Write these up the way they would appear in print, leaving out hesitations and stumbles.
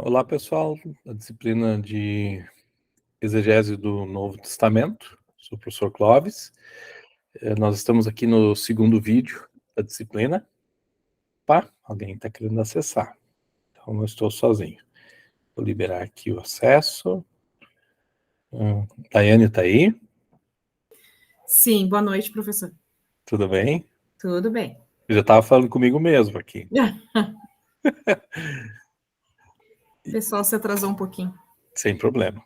Olá, pessoal, a disciplina de exegese do Novo Testamento. Sou o professor Clóvis. Nós estamos aqui no segundo vídeo da disciplina. Opa, alguém está querendo acessar, então não estou sozinho. Vou liberar aqui o acesso. Daiane está aí? Sim, boa noite, professor. Tudo bem? Tudo bem. Eu já estava falando comigo mesmo aqui. O pessoal se atrasou um pouquinho. Sem problema,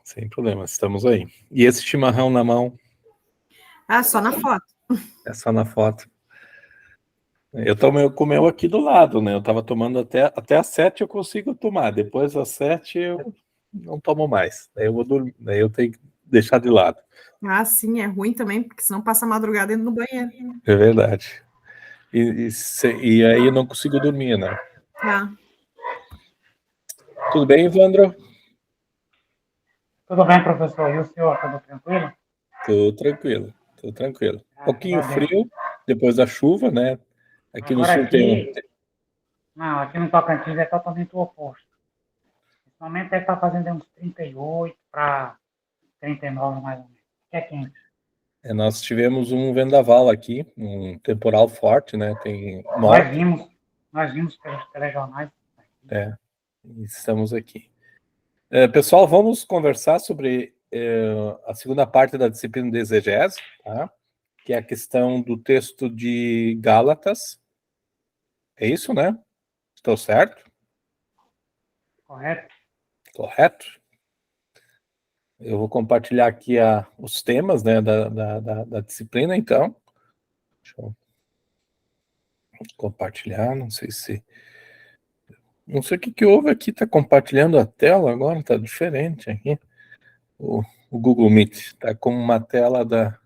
estamos aí. E esse chimarrão na mão? Ah, só na foto. É só na foto. Eu tomei com o meu aqui do lado, né? Eu estava tomando até às 7 eu consigo tomar. Depois das 7 eu não tomo mais. Daí eu vou dormir, daí eu tenho que deixar de lado. Ah, sim, é ruim também, porque senão passa a madrugada dentro do banheiro. É verdade. E aí eu não consigo dormir, né? Ah. Tudo bem, Evandro? Tudo bem, professor? E o senhor, tudo tranquilo? Tô tranquilo, tô tranquilo. Um Graças pouquinho a Deus. frio, depois da chuva, né? Aqui no Agora sul tem não, aqui no Tocantins é totalmente o oposto. Nesse momento deve estar fazendo uns 38 para 39 mais ou menos. Que é quente. nós tivemos um vendaval aqui, um temporal forte, né? Tem Nós morte. vimos pelos telejornais. Estamos aqui. Pessoal, vamos conversar sobre a segunda parte da disciplina de exegese, tá? Que é a questão do texto de Gálatas. É isso, né? Estou certo? Correto? Correto? Eu vou compartilhar aqui os temas, né, da disciplina, então. Deixa eu compartilhar, não sei se... Não sei o que houve aqui, está compartilhando a tela agora, está diferente aqui. O Google Meet está como uma tela da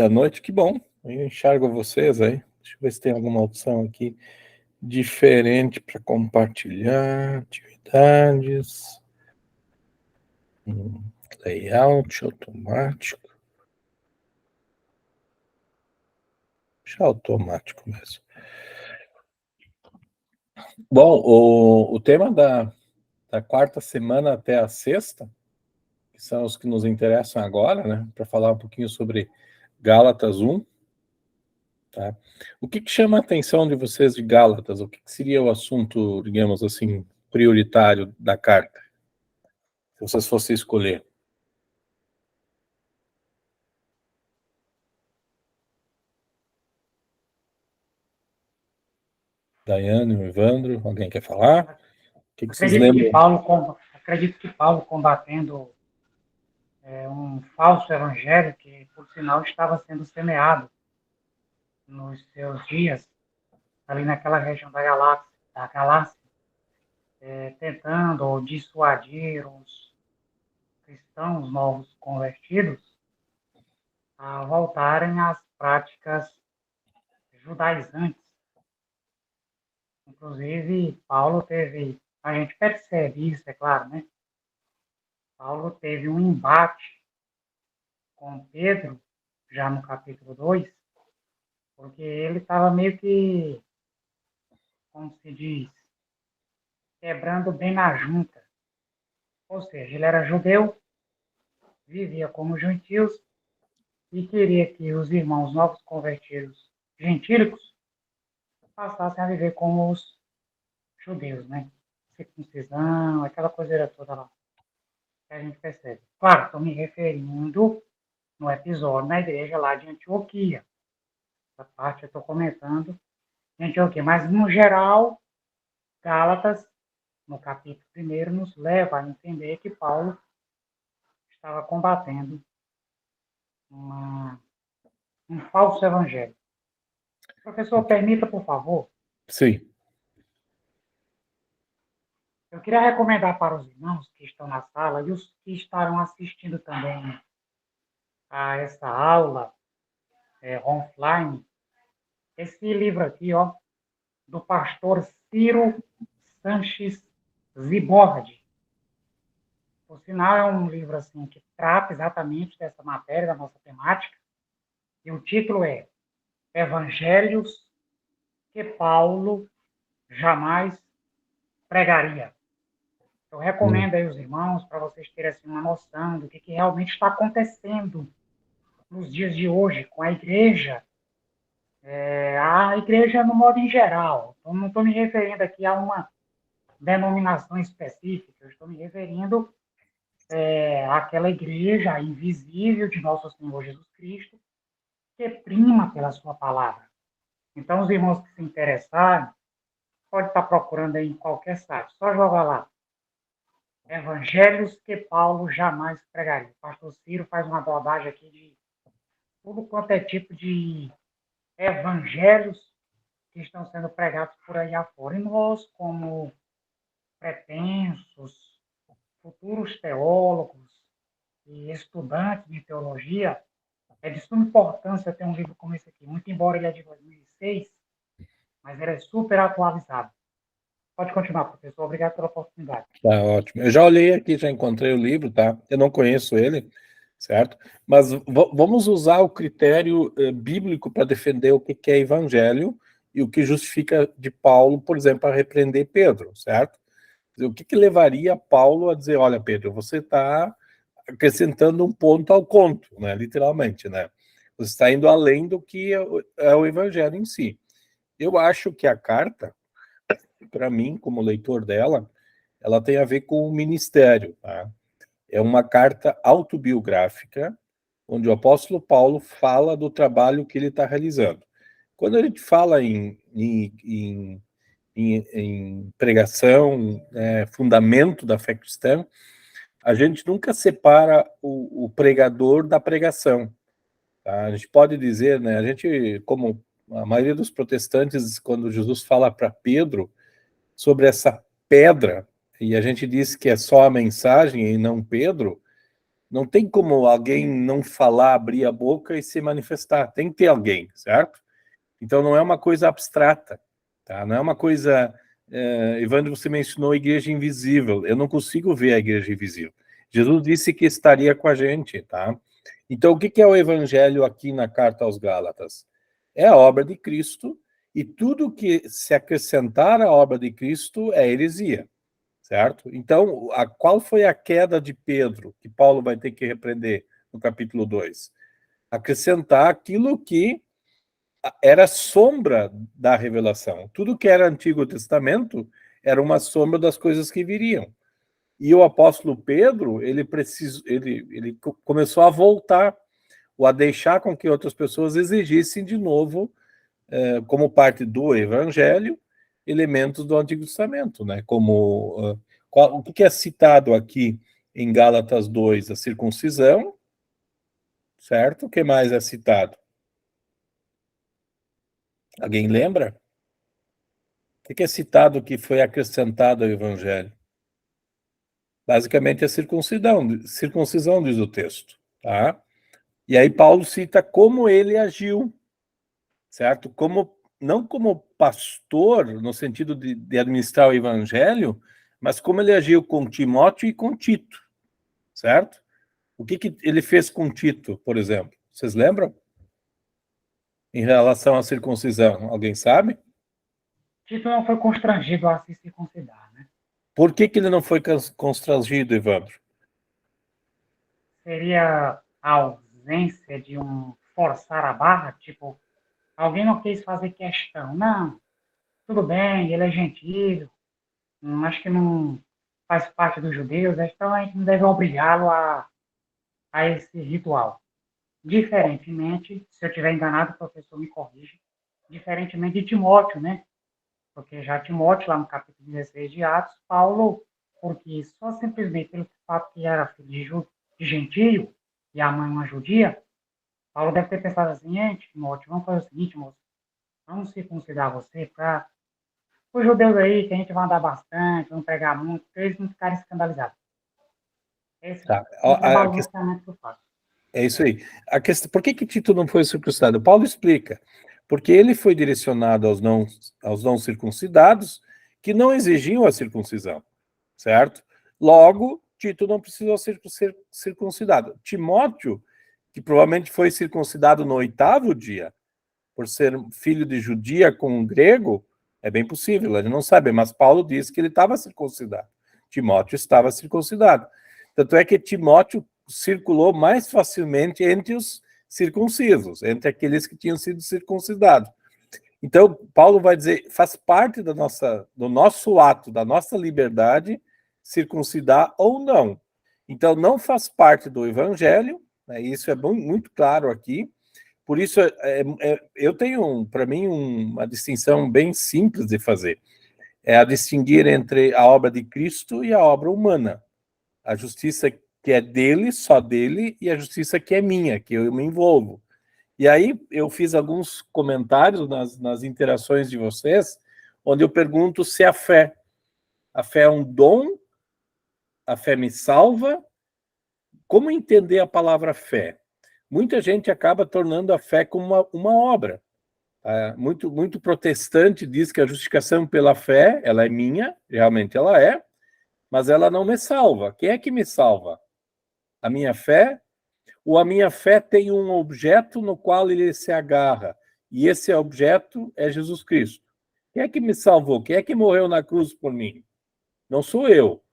noite, que bom. Eu enxergo vocês aí. Deixa eu ver se tem alguma opção aqui diferente para compartilhar. Atividades. Layout automático. Deixa automático mesmo. Bom, o tema da quarta semana até a sexta, que são os que nos interessam agora, né? Para falar um pouquinho sobre Gálatas 1. Tá? O que chama a atenção de vocês de Gálatas? O que seria o assunto, digamos assim, prioritário da carta? Se vocês fossem escolher. Daiane, Evandro, alguém quer falar? O que vocês lembram? Acredito que Paulo combatendo um falso evangelho que, por sinal, estava sendo semeado nos seus dias, ali naquela região da Galácia, tentando dissuadir os cristãos novos convertidos a voltarem às práticas judaizantes. Inclusive, a gente percebe isso, é claro, né? Paulo teve um embate com Pedro, já no capítulo 2, porque ele estava meio que, como se diz, quebrando bem na junta. Ou seja, ele era judeu, vivia como gentios e queria que os irmãos novos convertidos gentílicos passassem a viver como os judeus, né? Circuncisão, aquela coisa toda lá que a gente percebe. Claro, estou me referindo no episódio na igreja lá de Antioquia. Essa parte eu estou comentando de Antioquia. Mas, no geral, Gálatas, no capítulo 1, nos leva a entender que Paulo estava combatendo um falso evangelho. Professor, permita, por favor. Sim. Eu queria recomendar para os irmãos que estão na sala e os que estarão assistindo também a essa aula online, esse livro aqui, ó, do pastor Ciro Sanches Zibordi. Por sinal, é um livro assim que trata exatamente dessa matéria, da nossa temática, e o título é Evangelhos que Paulo jamais pregaria. Eu recomendo aí os irmãos para vocês terem assim, uma noção do que realmente está acontecendo nos dias de hoje com a igreja no modo em geral. Eu não estou me referindo aqui a uma denominação específica, eu estou me referindo àquela igreja invisível de nosso Senhor Jesus Cristo, que prima pela sua palavra. Então, os irmãos que se interessarem, pode estar procurando aí em qualquer site, só joga lá. Evangelhos que Paulo jamais pregaria. O pastor Ciro faz uma abordagem aqui de tudo quanto é tipo de evangelhos que estão sendo pregados por aí afora. E nós, como pretensos, futuros teólogos e estudantes de teologia, é de suma importância ter um livro como esse aqui. Muito embora ele é de 2006, mas ele é super atualizado. Pode continuar, professor. Obrigado pela oportunidade. Tá ótimo. Eu já olhei aqui, já encontrei o livro, tá? Eu não conheço ele, certo? Mas vamos usar o critério bíblico para defender o que é evangelho e o que justifica de Paulo, por exemplo, a repreender Pedro, certo? O que levaria Paulo a dizer, olha, Pedro, você está acrescentando um ponto ao conto, né? Literalmente, né? Você está indo além do que é o evangelho em si. Eu acho que a carta, para mim, como leitor dela, ela tem a ver com o ministério, tá? É uma carta autobiográfica, onde o apóstolo Paulo fala do trabalho que ele está realizando. Quando a gente fala em pregação, fundamento da fé cristã, a gente nunca separa o pregador da pregação. Tá? A gente pode dizer, né, a gente, como a maioria dos protestantes, quando Jesus fala para Pedro sobre essa pedra, e a gente diz que é só a mensagem e não Pedro, não tem como alguém não falar, abrir a boca e se manifestar. Tem que ter alguém, certo? Então não é uma coisa abstrata, tá? Não é uma coisa... Evandro, você mencionou a igreja invisível. Eu não consigo ver a igreja invisível. Jesus disse que estaria com a gente, tá? Então o que é o evangelho aqui na carta aos Gálatas? É a obra de Cristo, e tudo que se acrescentar à obra de Cristo é heresia. Certo? Então, qual foi a queda de Pedro, que Paulo vai ter que repreender no capítulo 2? Acrescentar aquilo que era sombra da revelação. Tudo que era Antigo Testamento era uma sombra das coisas que viriam. E o apóstolo Pedro, ele começou a voltar, ou a deixar com que outras pessoas exigissem de novo, como parte do evangelho, elementos do Antigo Testamento, né? Como o que é citado aqui em Gálatas 2? A circuncisão, certo? O que mais é citado? Alguém lembra? O que é citado que foi acrescentado ao Evangelho? Basicamente a circuncisão diz o texto, tá? E aí Paulo cita como ele agiu, certo? Não como pastor, no sentido de administrar o Evangelho, mas como ele agiu com Timóteo e com Tito, certo? O que ele fez com Tito, por exemplo? Vocês lembram? Em relação à circuncisão, alguém sabe? Tito não foi constrangido a se circuncidar, né? Por que ele não foi constrangido, Evandro? Seria a ausência de um forçar a barra, tipo, alguém não quis fazer questão. Não, tudo bem, ele é gentil, acho que não faz parte dos judeus, então a gente não deve obrigá-lo a esse ritual. Diferentemente, se eu estiver enganado, o professor me corrige, diferentemente de Timóteo, né? Porque já Timóteo, lá no capítulo 16 de Atos, Paulo, porque só simplesmente pelo fato que era filho de gentio e a mãe uma judia, Paulo deve ter pensado assim, Timóteo, vamos fazer o seguinte, moço, vamos circuncidar você para os judeus aí, que a gente vai andar bastante, vamos pregar muito, para eles não ficarem escandalizados. Esse Tá. é o balanceamento que eu faço. É isso aí. A questão, por que Tito não foi circuncidado? Paulo explica. Porque ele foi direcionado aos não circuncidados, que não exigiam a circuncisão, certo? Logo, Tito não precisou ser circuncidado. Timóteo, que provavelmente foi circuncidado no 8º dia, por ser filho de judia com um grego, É bem possível, ele não sabe, mas Paulo diz que ele estava circuncidado. Timóteo estava circuncidado. Tanto é que Timóteo circulou mais facilmente entre os circuncisos, entre aqueles que tinham sido circuncidados. Então, Paulo vai dizer, faz parte do nosso ato, da nossa liberdade, circuncidar ou não. Então, não faz parte do evangelho, né, isso é muito claro aqui. Por isso, eu tenho, para mim, uma distinção bem simples de fazer. É a distinguir entre a obra de Cristo e a obra humana. A justiça que é dele, só dele, e a justiça que é minha, que eu me envolvo. E aí eu fiz alguns comentários nas interações de vocês, onde eu pergunto se a fé é um dom, a fé me salva. Como entender a palavra fé? Muita gente acaba tornando a fé como uma obra. Muito protestante diz que a justificação pela fé, ela é minha, realmente ela é, mas ela não me salva. Quem é que me salva? A minha fé? Ou a minha fé tem um objeto no qual ele se agarra, e esse objeto é Jesus Cristo? Quem é que me salvou? Quem é que morreu na cruz por mim? Não sou eu,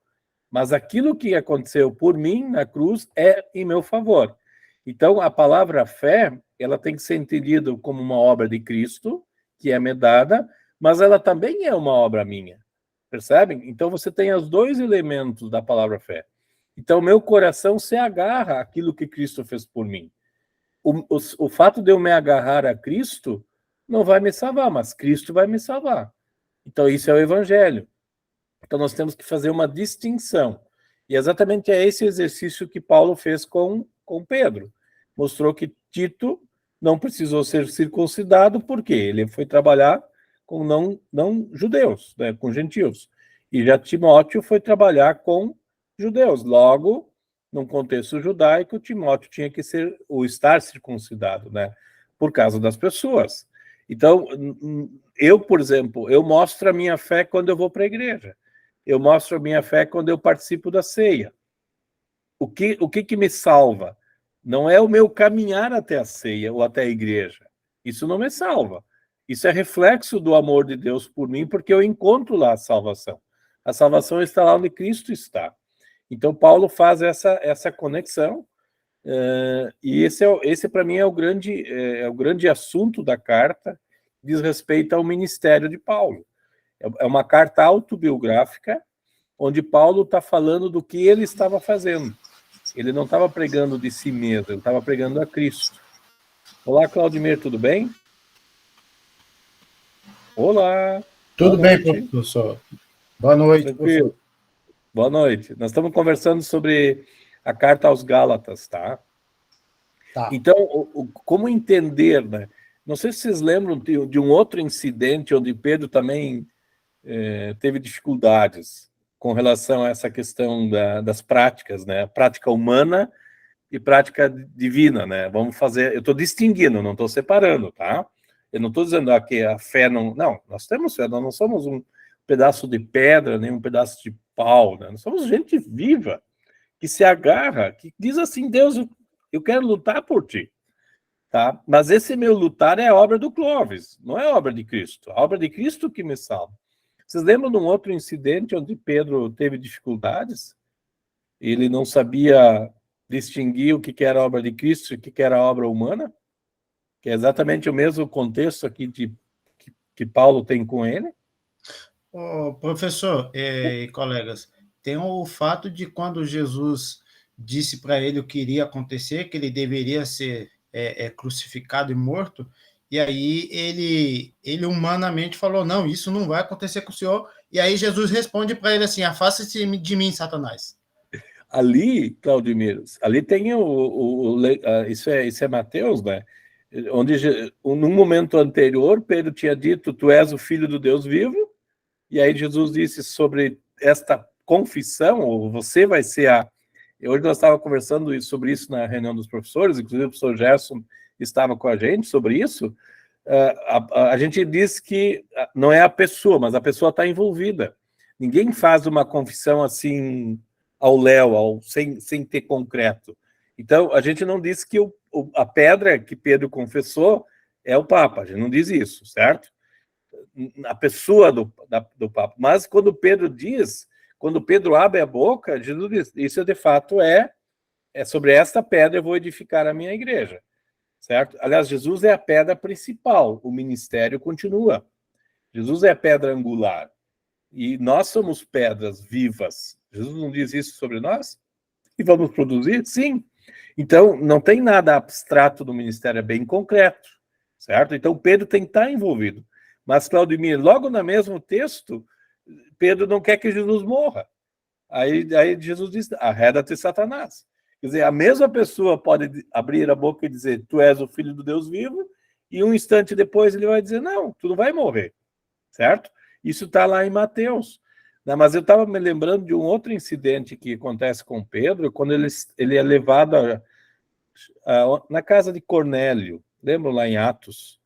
mas aquilo que aconteceu por mim na cruz é em meu favor. Então, a palavra fé, ela tem que ser entendida como uma obra de Cristo, que é me dada, mas ela também é uma obra minha. Percebem? Então, você tem os dois elementos da palavra fé. Então, meu coração se agarra àquilo que Cristo fez por mim. O fato de eu me agarrar a Cristo não vai me salvar, mas Cristo vai me salvar. Então, isso é o evangelho. Então, nós temos que fazer uma distinção. E exatamente é esse exercício que Paulo fez com Pedro. Mostrou que Tito não precisou ser circuncidado, porque ele foi trabalhar com não judeus, né, com gentios. E já Timóteo foi trabalhar com judeus. Logo, num contexto judaico, Timóteo tinha que estar circuncidado, né, por causa das pessoas. Então, eu, por exemplo, eu mostro a minha fé quando eu vou para a igreja. Eu mostro a minha fé quando eu participo da ceia. O que me salva? Não é o meu caminhar até a ceia ou até a igreja. Isso não me salva. Isso é reflexo do amor de Deus por mim, porque eu encontro lá a salvação. A salvação está lá onde Cristo está. Então, Paulo faz essa conexão, e esse para mim é o grande assunto da carta, diz respeito ao ministério de Paulo. É uma carta autobiográfica, onde Paulo está falando do que ele estava fazendo. Ele não estava pregando de si mesmo, ele estava pregando a Cristo. Olá, Claudimir, tudo bem? Olá. Tudo bem, professor. Boa noite, Tranquilo. Professor. Boa noite. Nós estamos conversando sobre a carta aos Gálatas, tá? Tá. Então, como entender, né? Não sei se vocês lembram de um outro incidente onde Pedro também teve dificuldades com relação a essa questão das práticas, né? Prática humana e prática divina, né? Vamos fazer... Eu estou distinguindo, não estou separando, tá? Eu não estou dizendo que a fé não... Não, nós temos fé, nós não somos um pedaço de pedra, nem um pedaço de pau, né? Nós somos gente viva, que se agarra, que diz assim, Deus, eu quero lutar por ti, tá? Mas esse meu lutar é obra do Clóvis, não é obra de Cristo. A obra de Cristo que me salva. Vocês lembram de um outro incidente onde Pedro teve dificuldades? Ele não sabia distinguir o que era a obra de Cristo e o que era a obra humana? Que é exatamente o mesmo contexto aqui que Paulo tem com ele. Professor e colegas, tem o fato de quando Jesus disse para ele o que iria acontecer, que ele deveria ser crucificado e morto, e aí ele humanamente falou, não, isso não vai acontecer com o senhor, e aí Jesus responde para ele assim, afasta-se de mim, Satanás. Ali, Claudimir, ali tem isso é Mateus, né? Onde, num momento anterior, Pedro tinha dito, tu és o filho do Deus vivo, e aí Jesus disse sobre esta confissão, ou você vai ser a... Hoje nós estávamos conversando sobre isso na reunião dos professores, inclusive o professor Gerson estava com a gente sobre isso. A gente diz que não é a pessoa, mas a pessoa está envolvida. Ninguém faz uma confissão assim ao léu, sem ter concreto. Então, a gente não diz que a pedra que Pedro confessou é o Papa, a gente não diz isso, certo? a pessoa do Papa. Mas quando Pedro abre a boca, Jesus diz, isso de fato é sobre esta pedra eu vou edificar a minha igreja, certo? Aliás, Jesus é a pedra principal, o ministério continua. Jesus é a pedra angular. E nós somos pedras vivas. Jesus não diz isso sobre nós? E vamos produzir? Sim. Então, não tem nada abstrato do ministério, é bem concreto, certo? Então, Pedro tem que estar envolvido. Mas, Claudemir, logo no mesmo texto, Pedro não quer que Jesus morra. Aí Jesus diz, arreda-te, Satanás. Quer dizer, a mesma pessoa pode abrir a boca e dizer, tu és o filho do Deus vivo, e um instante depois ele vai dizer, não, tu não vai morrer, certo? Isso está lá em Mateus. Mas eu estava me lembrando de um outro incidente que acontece com Pedro, quando ele é levado na casa de Cornélio. Lembra lá em Atos?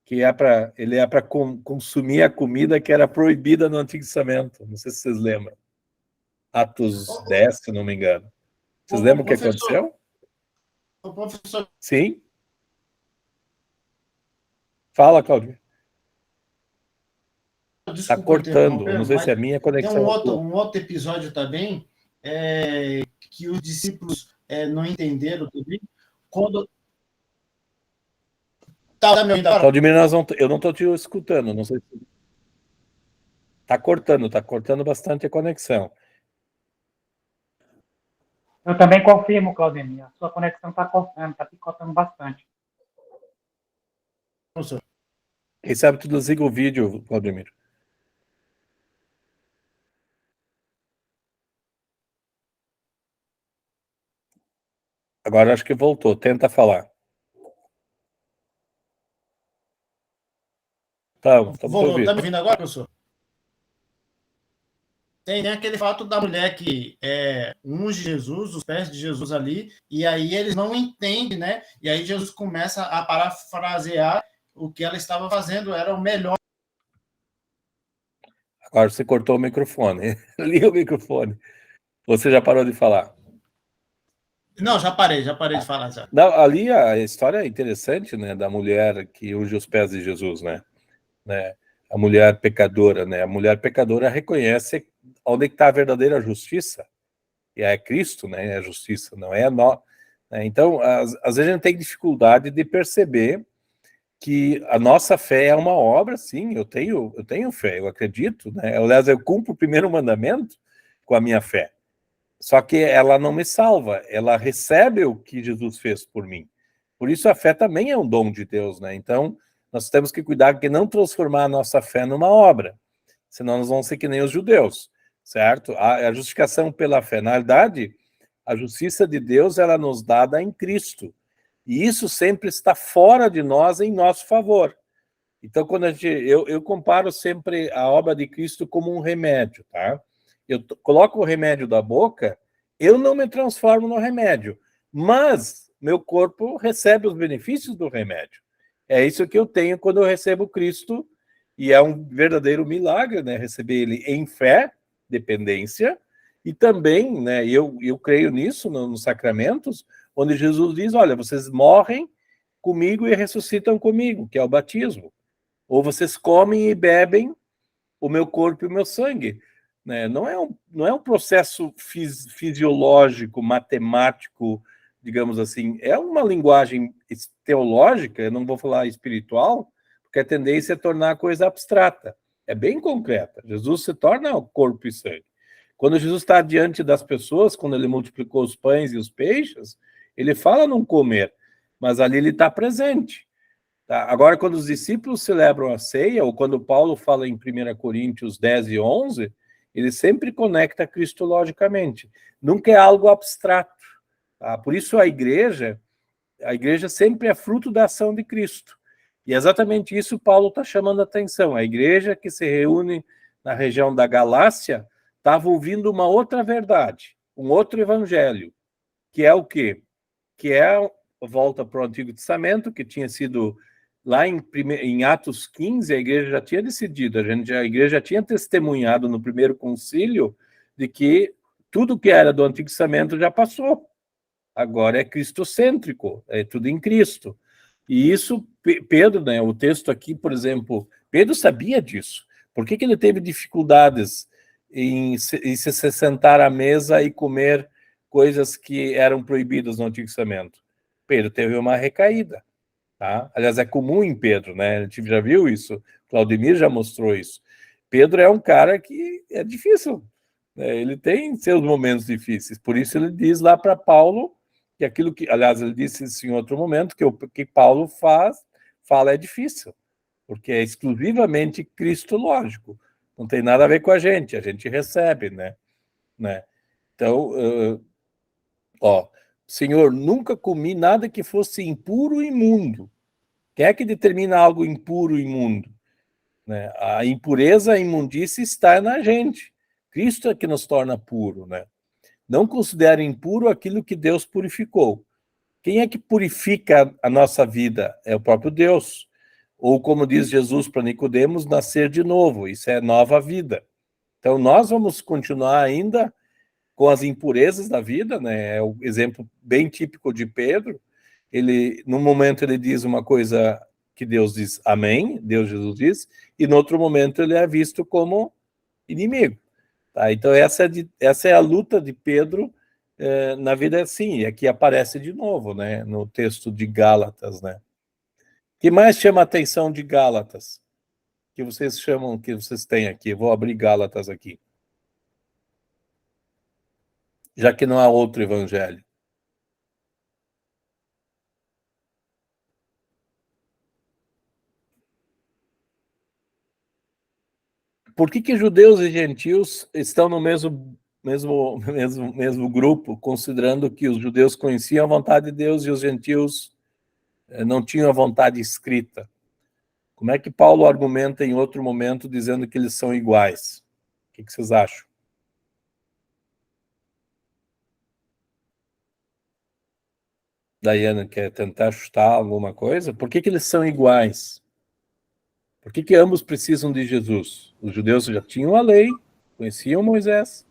Que ele é para consumir a comida que era proibida no Antigo Testamento. Não sei se vocês lembram. Atos 10, se não me engano. Vocês lembram o que aconteceu? Professor. Sim. Fala, Claudio. Está cortando, não sei se é a minha conexão. Tem um outro episódio também, que os discípulos não entenderam também. Quando... Tá me ouvindo agora? Claudemir, eu não estou te escutando, não sei se... Está cortando bastante a conexão. Eu também confirmo, Claudemir, a sua conexão está cortando, está picotando bastante. Quem sabe tu desliga o vídeo, Claudemir. Agora acho que voltou. Tenta falar. Tá me ouvindo. Tá me ouvindo agora, professor? Tem aquele fato da mulher que unge Jesus, os pés de Jesus ali, e aí eles não entendem, né? E aí Jesus começa a parafrasear o que ela estava fazendo, era o melhor. Agora você cortou o microfone. Liga o microfone. Você já parou de falar? Não, já parei de falar. Já. Ali a história é interessante, né? Da mulher que unge os pés de Jesus, né? A mulher pecadora, né? A mulher pecadora reconhece onde está a verdadeira justiça. E é Cristo, né? É a justiça, não é nós. Então, às vezes a gente tem dificuldade de perceber que a nossa fé é uma obra, sim, eu tenho fé, eu acredito, né? Aliás, eu cumpro o primeiro mandamento com a minha fé. Só que ela não me salva, ela recebe o que Jesus fez por mim. Por isso a fé também é um dom de Deus, né? Então, nós temos que cuidar de não transformar a nossa fé numa obra, senão nós vamos ser que nem os judeus, certo? A justificação pela fé, na verdade, a justiça de Deus, ela nos dada em Cristo. E isso sempre está fora de nós em nosso favor. Então, quando eu comparo sempre a obra de Cristo como um remédio, tá? Eu coloco o remédio da boca, eu não me transformo no remédio, mas meu corpo recebe os benefícios do remédio. É isso que eu tenho quando eu recebo Cristo, e é um verdadeiro milagre, né? Receber ele em fé, dependência, e também, né? Eu creio nisso nos sacramentos, onde Jesus diz, olha, vocês morrem comigo e ressuscitam comigo, que é o batismo. Ou vocês comem e bebem o meu corpo e o meu sangue. Né? Não é um processo fisiológico, matemático, digamos assim. É uma linguagem teológica, eu não vou falar espiritual, porque a tendência é tornar a coisa abstrata. É bem concreta. Jesus se torna o corpo e sangue. Quando Jesus está diante das pessoas, quando ele multiplicou os pães e os peixes, ele fala não comer, mas ali ele está presente. Tá? Agora, quando os discípulos celebram a ceia, ou quando Paulo fala em 1 Coríntios 10 e 11, ele sempre conecta cristologicamente. Nunca é algo abstrato. Tá? Por isso a igreja sempre é fruto da ação de Cristo. E é exatamente isso Paulo está chamando a atenção. A igreja que se reúne na região da Galácia estava ouvindo uma outra verdade, um outro evangelho, que é o quê? Que é a volta para o Antigo Testamento, que tinha sido lá em Atos 15, a igreja já tinha decidido, a igreja já tinha testemunhado no primeiro concílio de que tudo que era do Antigo Testamento já passou. Agora é cristocêntrico, é tudo em Cristo. E isso, Pedro, né, o texto aqui, por exemplo, Pedro sabia disso. Por que ele teve dificuldades em se sentar à mesa e comer coisas que eram proibidas no Antigo Testamento? Pedro teve uma recaída. Tá? Aliás, é comum em Pedro, né? A gente já viu isso, Claudemir já mostrou isso. Pedro é um cara que é difícil, né? Ele tem seus momentos difíceis, por isso ele diz lá para Paulo que aquilo que, aliás, ele disse isso em outro momento, que o que Paulo fala é difícil, porque é exclusivamente cristológico, não tem nada a ver com a gente recebe, né? Então, Senhor, nunca comi nada que fosse impuro e imundo. Quem é que determina algo impuro e imundo? Né? A impureza, a imundícia está na gente. Cristo é que nos torna puro, né? Não considere impuro aquilo que Deus purificou. Quem é que purifica a nossa vida? É o próprio Deus. Ou como diz Jesus para Nicodemos, nascer de novo. Isso é nova vida. Então nós vamos continuar ainda com as impurezas da vida, né? É o exemplo bem típico de Pedro. Ele, no momento, ele diz uma coisa que Deus diz amém, Deus, Jesus diz, e no outro momento ele é visto como inimigo. Tá? Então essa é a luta de Pedro na vida, assim, e aqui aparece de novo, né, no texto de Gálatas, né. O que mais chama a atenção de Gálatas? Que vocês têm aqui? Eu vou abrir Gálatas aqui. Já que não há outro evangelho. Por que judeus e gentios estão no mesmo grupo, considerando que os judeus conheciam a vontade de Deus e os gentios não tinham a vontade escrita? Como é que Paulo argumenta em outro momento dizendo que eles são iguais? O que vocês acham? Daiane, quer tentar chutar alguma coisa? Por que eles são iguais? Por que ambos precisam de Jesus? Os judeus já tinham a lei, conheciam Moisés.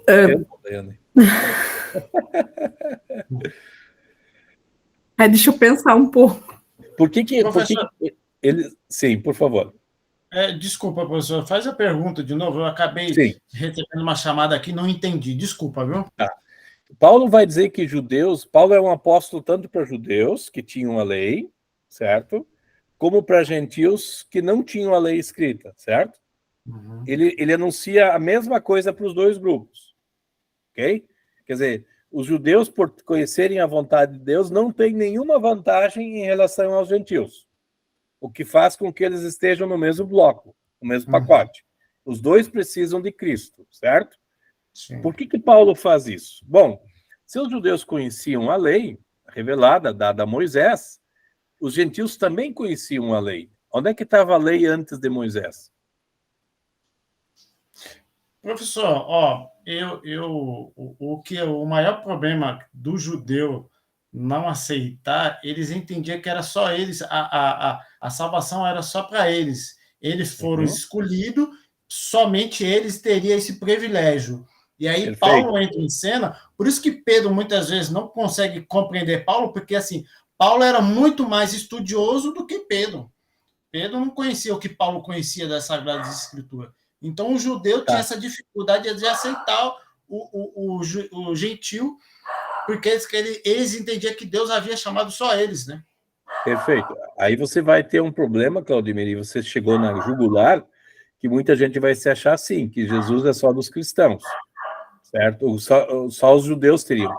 Daiane. Deixa eu pensar um pouco. Por que eles... Sim, por favor. Desculpa, professor, faz a pergunta de novo. Eu acabei recebendo uma chamada aqui, não entendi. Desculpa, viu? Paulo vai dizer que Paulo é um apóstolo tanto para judeus, que tinham a lei, certo? Como para gentios que não tinham a lei escrita, certo? Uhum. Ele anuncia a mesma coisa para os dois grupos, ok? Quer dizer, os judeus, por conhecerem a vontade de Deus, não têm nenhuma vantagem em relação aos gentios, o que faz com que eles estejam no mesmo bloco, no mesmo pacote. Os dois precisam de Cristo, certo? Sim. Por que Paulo faz isso? Bom, se os judeus conheciam a lei revelada, dada a Moisés, os gentios também conheciam a lei. Onde é que estava a lei antes de Moisés? Professor, o maior problema do judeu não aceitar, eles entendiam que era só eles, a salvação era só para eles. Eles foram escolhidos, somente eles teriam esse privilégio. E aí Perfeito. Paulo entra em cena, por isso que Pedro muitas vezes não consegue compreender Paulo, porque assim, Paulo era muito mais estudioso do que Pedro. Pedro não conhecia o que Paulo conhecia das Sagradas Escrituras. Então, o judeu tinha essa dificuldade de aceitar o gentil, porque eles entendiam que Deus havia chamado só eles, né? Perfeito. Aí você vai ter um problema, Claudemir, e você chegou na jugular, que muita gente vai se achar assim, que Jesus é só dos cristãos, certo? Só os judeus teriam.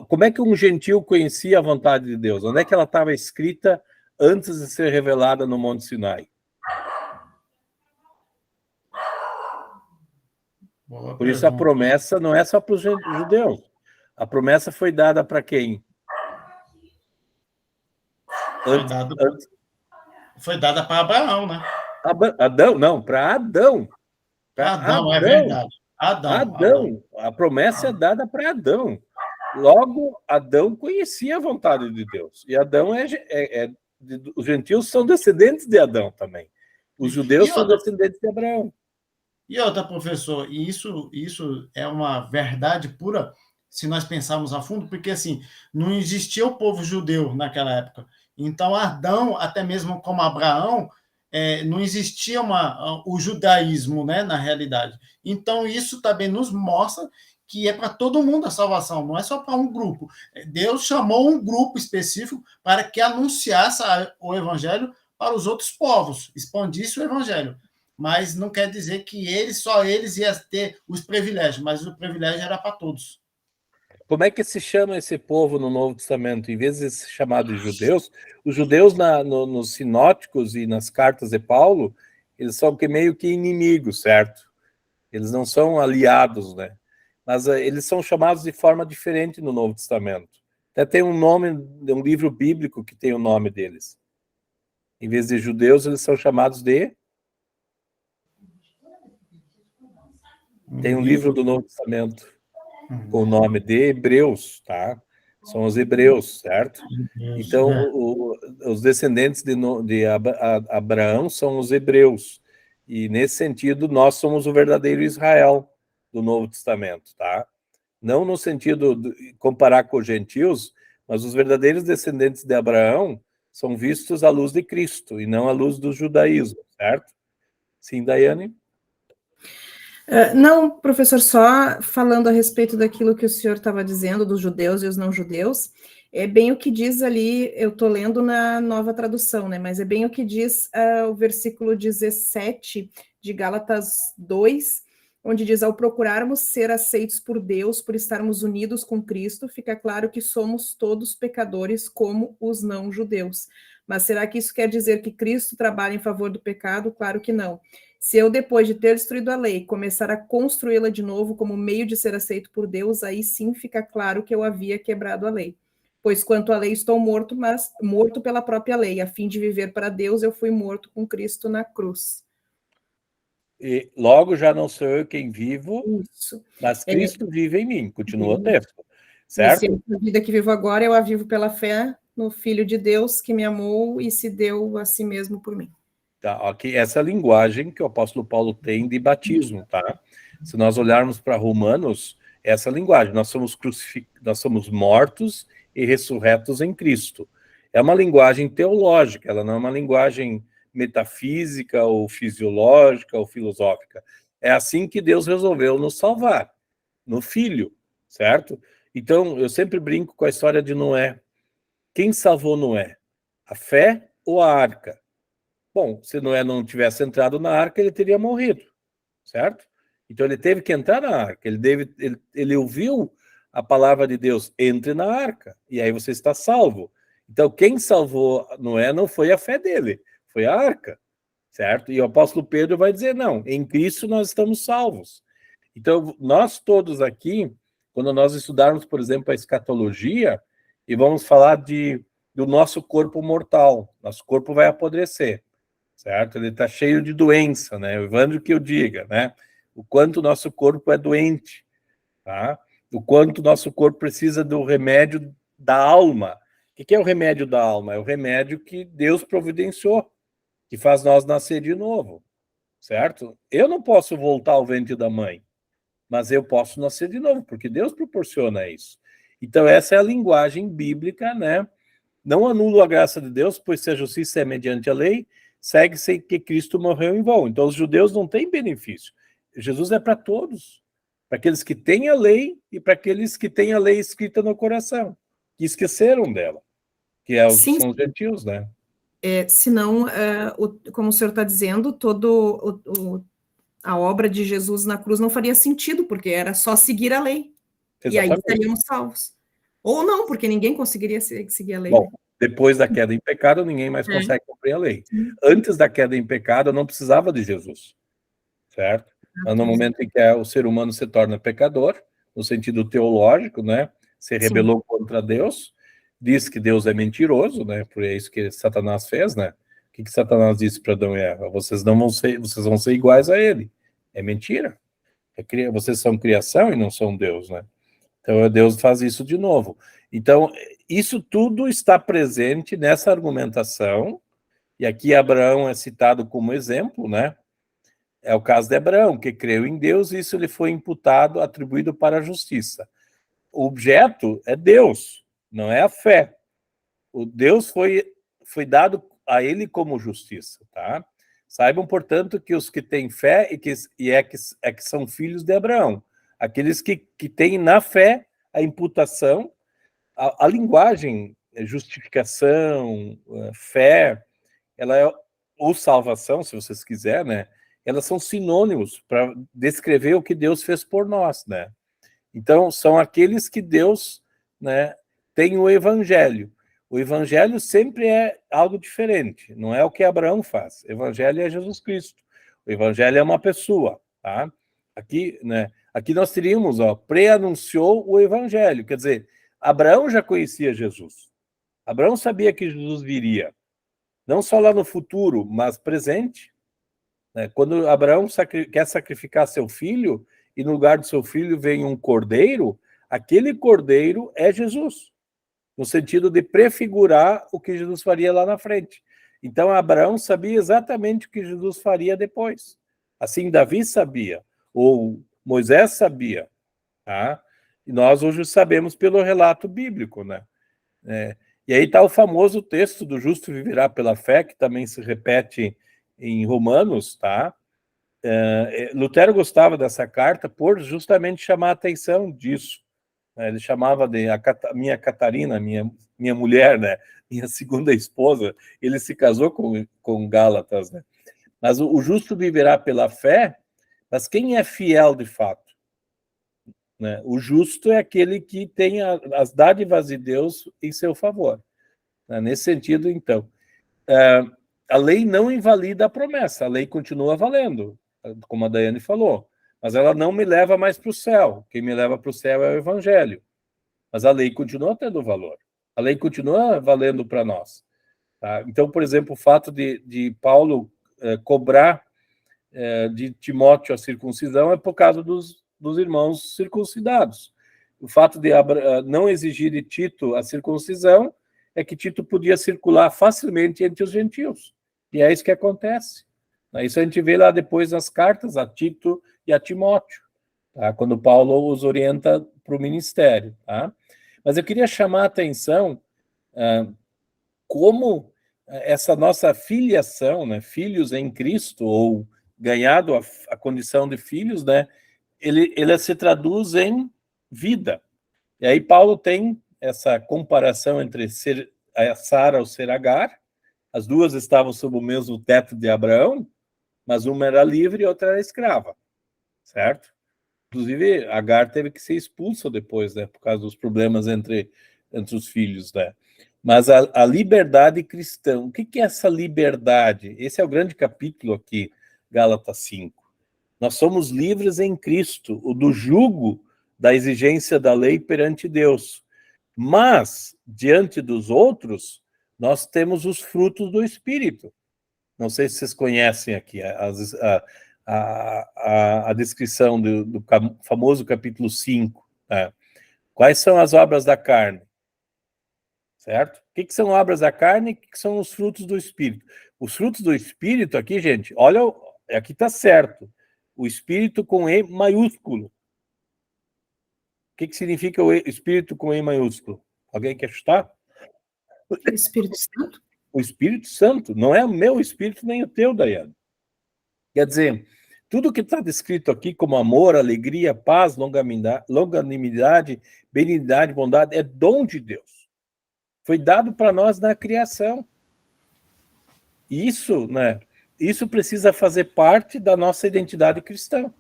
Como é que um gentil conhecia a vontade de Deus? Onde é que ela estava escrita antes de ser revelada no Monte Sinai? Por isso a promessa não é só para os judeus. A promessa foi dada para quem? Foi dada para Abraão, né? Adão, não, para Adão. Adão, é verdade. Adão. A promessa é dada para Adão. Logo, Adão conhecia a vontade de Deus. E Adão os gentios são descendentes de Adão também. Os judeus são descendentes de Abraão. E outra, professor, e isso é uma verdade pura. se nós pensarmos a fundo, porque assim, não existia o povo judeu naquela época. Então, Adão, até mesmo como Abraão, não existia o judaísmo, né, na realidade. Então, isso também nos mostra que é para todo mundo a salvação, não é só para um grupo. Deus chamou um grupo específico para que anunciasse o evangelho para os outros povos, expandisse o evangelho. Mas não quer dizer que só eles iam ter os privilégios, mas o privilégio era para todos. Como é que se chama esse povo no Novo Testamento? Em vez de ser chamado de judeus, os judeus nos sinóticos e nas cartas de Paulo, eles são meio que inimigos, certo? Eles não são aliados, né? Mas eles são chamados de forma diferente no Novo Testamento. Até tem um nome, um livro bíblico que tem o nome deles. Em vez de judeus, eles são chamados de... Tem um livro do Novo Testamento com o nome de Hebreus, tá? São os hebreus, certo? Então, os descendentes de Abraão são os hebreus. E, nesse sentido, nós somos o verdadeiro Israel do Novo Testamento, tá? Não no sentido de comparar com os gentios, mas os verdadeiros descendentes de Abraão são vistos à luz de Cristo e não à luz do judaísmo, certo? Sim, Daiane? Não, professor, só falando a respeito daquilo que o senhor estava dizendo, dos judeus e os não-judeus, é bem o que diz ali, eu estou lendo na Nova Tradução, né, mas é bem o que diz o versículo 17 de Gálatas 2, onde diz, ao procurarmos ser aceitos por Deus, por estarmos unidos com Cristo, fica claro que somos todos pecadores como os não-judeus. Mas será que isso quer dizer que Cristo trabalha em favor do pecado? Claro que não. Se eu, depois de ter destruído a lei, começar a construí-la de novo como meio de ser aceito por Deus, aí sim fica claro que eu havia quebrado a lei. Pois quanto à lei estou morto, mas morto pela própria lei. A fim de viver para Deus, eu fui morto com Cristo na cruz. E logo já não sou eu quem vivo, Isso. mas Cristo vive em mim, continua o texto, certo? E a vida que vivo agora, eu a vivo pela fé no Filho de Deus que me amou e se deu a si mesmo por mim. Tá, ok, essa linguagem que o apóstolo Paulo tem de batismo, tá? Se nós olharmos para Romanos, essa linguagem, nós somos mortos e ressurretos em Cristo. É uma linguagem teológica, ela não é uma linguagem metafísica ou fisiológica ou filosófica. É assim que Deus resolveu nos salvar, no Filho, certo? Então, eu sempre brinco com a história de Noé. Quem salvou Noé? A fé ou a arca? Bom, se Noé não tivesse entrado na arca, ele teria morrido, certo? Então ele teve que entrar na arca, ele ouviu a palavra de Deus, entre na arca, e aí você está salvo. Então quem salvou Noé não foi a fé dele, foi a arca, certo? E o apóstolo Pedro vai dizer, não, em Cristo nós estamos salvos. Então nós todos aqui, quando nós estudarmos, por exemplo, a escatologia, e vamos falar do nosso corpo mortal, nosso corpo vai apodrecer, certo? Ele está cheio de doença, né? O Evandro que eu diga, né? O quanto o nosso corpo é doente, tá? O quanto o nosso corpo precisa do remédio da alma. O que é o remédio da alma? É o remédio que Deus providenciou, que faz nós nascer de novo, certo? Eu não posso voltar ao ventre da mãe, mas eu posso nascer de novo, porque Deus proporciona isso. Então, essa é a linguagem bíblica, né? Não anulo a graça de Deus, pois se a justiça é mediante a lei, segue-se que Cristo morreu em vão. Então, os judeus não têm benefício. Jesus é para todos, para aqueles que têm a lei e para aqueles que têm a lei escrita no coração, que esqueceram dela, que são os gentios, né? Senão, como o senhor está dizendo, a obra de Jesus na cruz não faria sentido, porque era só seguir a lei. Exatamente. E aí estaríamos salvos. Ou não, porque ninguém conseguiria seguir a lei. Bom, depois da queda em pecado, ninguém mais consegue cumprir a lei. Antes da queda em pecado, eu não precisava de Jesus, certo? Mas no momento em que o ser humano se torna pecador, no sentido teológico, né? Se rebelou contra Deus, diz que Deus é mentiroso, né? Por isso que Satanás fez, né? O que Satanás disse para Adão e Eva? Vocês vão ser iguais a ele. É mentira. Vocês são criação e não são Deus, né? Então Deus faz isso de novo. Então, isso tudo está presente nessa argumentação, e aqui Abraão é citado como exemplo, né? É o caso de Abraão, que creu em Deus, e isso lhe foi imputado, atribuído para a justiça. O objeto é Deus, não é a fé. O Deus foi dado a ele como justiça, tá? Saibam, portanto, que os que têm fé e que são filhos de Abraão, aqueles que têm na fé a imputação, a linguagem, justificação, fé, ela é, ou salvação, se vocês quiserem, né? Elas são sinônimos para descrever o que Deus fez por nós, né? Então, são aqueles que Deus, né, tem o evangelho. O evangelho sempre é algo diferente, não é o que Abraão faz. O evangelho é Jesus Cristo. O evangelho é uma pessoa, tá? Aqui, né, aqui nós teríamos, pré-anunciou o evangelho, quer dizer, Abraão já conhecia Jesus. Abraão sabia que Jesus viria, não só lá no futuro, mas presente. Né? Quando Abraão quer sacrificar seu filho, e no lugar do seu filho vem um cordeiro, aquele cordeiro é Jesus, no sentido de prefigurar o que Jesus faria lá na frente. Então, Abraão sabia exatamente o que Jesus faria depois. Assim, Davi sabia, ou Moisés sabia, tá? E nós hoje sabemos pelo relato bíblico, né? E aí está o famoso texto do justo viverá pela fé, que também se repete em Romanos, tá? Lutero gostava dessa carta por justamente chamar a atenção disso. Ele chamava de minha Catarina, minha mulher, né? Minha segunda esposa. Ele se casou com Gálatas, né? Mas o justo viverá pela fé, mas quem é fiel de fato? Né? O justo é aquele que tem as dádivas de Deus em seu favor. Né? Nesse sentido, então, a lei não invalida a promessa, a lei continua valendo, como a Daiane falou, mas ela não me leva mais para o céu. Quem me leva para o céu é o evangelho. Mas a lei continua tendo valor. A lei continua valendo para nós. Tá? Então, por exemplo, o fato de Paulo cobrar de Timóteo a circuncisão é por causa dos irmãos circuncidados. O fato de não exigir de Tito a circuncisão é que Tito podia circular facilmente entre os gentios. E é isso que acontece. Isso a gente vê lá depois nas cartas a Tito e a Timóteo, tá? Quando Paulo os orienta para o ministério. Tá? Mas eu queria chamar a atenção como essa nossa filiação, né, filhos em Cristo, ou ganhado a condição de filhos, né, ele se traduz em vida. E aí Paulo tem essa comparação entre Sara ou ser Agar. As duas estavam sob o mesmo teto de Abraão, mas uma era livre e outra era escrava, certo? Inclusive, Agar teve que ser expulsa depois, né, por causa dos problemas entre os filhos, né? Mas a liberdade cristã, o que é essa liberdade? Esse é o grande capítulo aqui, Gálatas 5. Nós somos livres em Cristo, o do jugo da exigência da lei perante Deus. Mas, diante dos outros, nós temos os frutos do Espírito. Não sei se vocês conhecem aqui a descrição do famoso capítulo 5. Né? Quais são as obras da carne? Certo? O que são obras da carne e o que são os frutos do Espírito? Os frutos do Espírito aqui, gente, olha, aqui está certo. O Espírito com E maiúsculo. O que significa o Espírito com E maiúsculo? Alguém quer chutar? O Espírito Santo? O Espírito Santo. Não é o meu Espírito nem o teu, Daiane. Quer dizer, tudo que está descrito aqui como amor, alegria, paz, longanimidade, benignidade, bondade, é dom de Deus. Foi dado para nós na criação. Isso, né? Isso precisa fazer parte da nossa identidade cristã.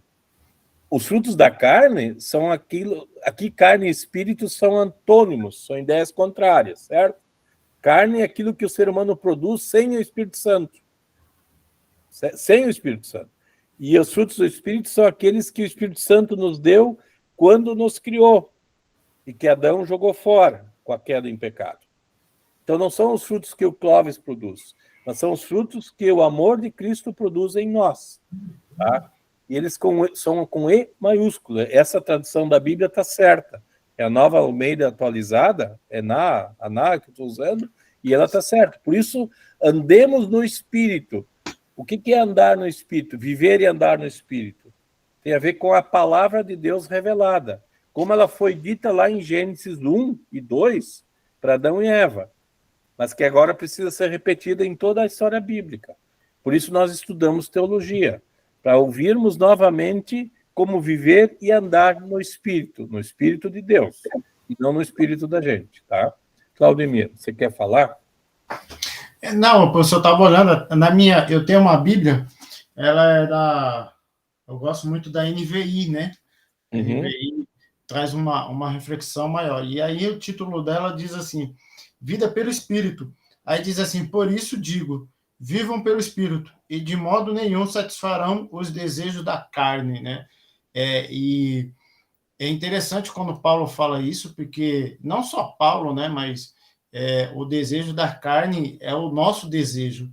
Os frutos da carne são aquilo... Aqui, carne e espírito são antônimos, são ideias contrárias, certo? Carne é aquilo que o ser humano produz sem o Espírito Santo. Sem o Espírito Santo. E os frutos do Espírito são aqueles que o Espírito Santo nos deu quando nos criou. E que Adão jogou fora com a queda em pecado. Então não são os frutos que o Clóvis produz, mas são os frutos que o amor de Cristo produz em nós. Tá? E eles são com E maiúsculo. Essa tradução da Bíblia está certa. É a Nova Almeida atualizada, é a Na que eu estou usando, e ela está certa. Por isso, andemos no Espírito. O que é andar no Espírito? Viver e andar no Espírito. Tem a ver com a palavra de Deus revelada. como ela foi dita lá em Gênesis 1 e 2 para Adão e Eva, mas que agora precisa ser repetida em toda a história bíblica. Por isso nós estudamos teologia, para ouvirmos novamente como viver e andar no Espírito de Deus, e não no Espírito da gente, tá? Claudemir, você quer falar? Não, professor, eu estava olhando, eu tenho uma Bíblia, ela é eu gosto muito da NVI, né? A NVI traz uma reflexão maior, e aí o título dela diz assim, vida pelo Espírito, aí diz assim, por isso digo, vivam pelo Espírito, e de modo nenhum satisfarão os desejos da carne, né? E é interessante quando Paulo fala isso, porque não só Paulo, né, mas o desejo da carne é o nosso desejo,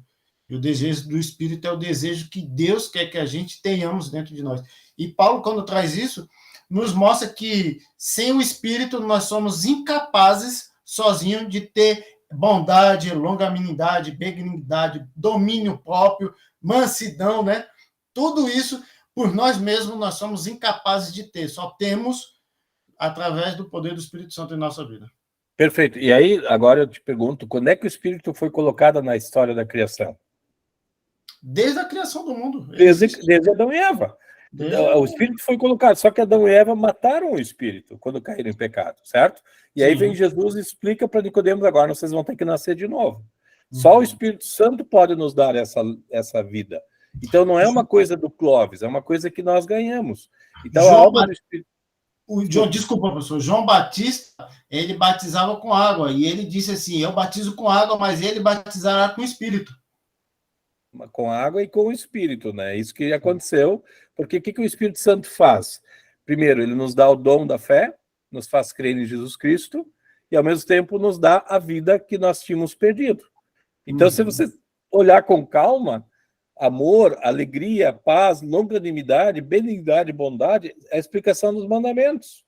e o desejo do Espírito é o desejo que Deus quer que a gente tenhamos dentro de nós. E Paulo, quando traz isso, nos mostra que sem o Espírito nós somos incapazes sozinhos de ter bondade, longanimidade, benignidade, domínio próprio, mansidão, né? Tudo isso, por nós mesmos, nós somos incapazes de ter. Só temos através do poder do Espírito Santo em nossa vida. Perfeito. E aí, agora eu te pergunto, quando é que o Espírito foi colocado na história da criação? Desde a criação do mundo. Desde Adão e Eva. O Espírito foi colocado, só que Adão e Eva mataram o Espírito quando caíram em pecado, certo? E aí vem Jesus e explica para Nicodemos, agora vocês vão ter que nascer de novo. Só o Espírito Santo pode nos dar essa vida. Então não é uma coisa do Clóvis, é uma coisa que nós ganhamos. Então a obra do Espírito... Desculpa, professor. João Batista, ele batizava com água, e ele disse assim, eu batizo com água, mas ele batizará com o Espírito. Com água e com o Espírito, né? Isso que aconteceu, porque o que o Espírito Santo faz? Primeiro, ele nos dá o dom da fé, nos faz crer em Jesus Cristo, e ao mesmo tempo nos dá a vida que nós tínhamos perdido. Então, se você olhar com calma, amor, alegria, paz, longanimidade, benignidade, bondade, é a explicação dos mandamentos.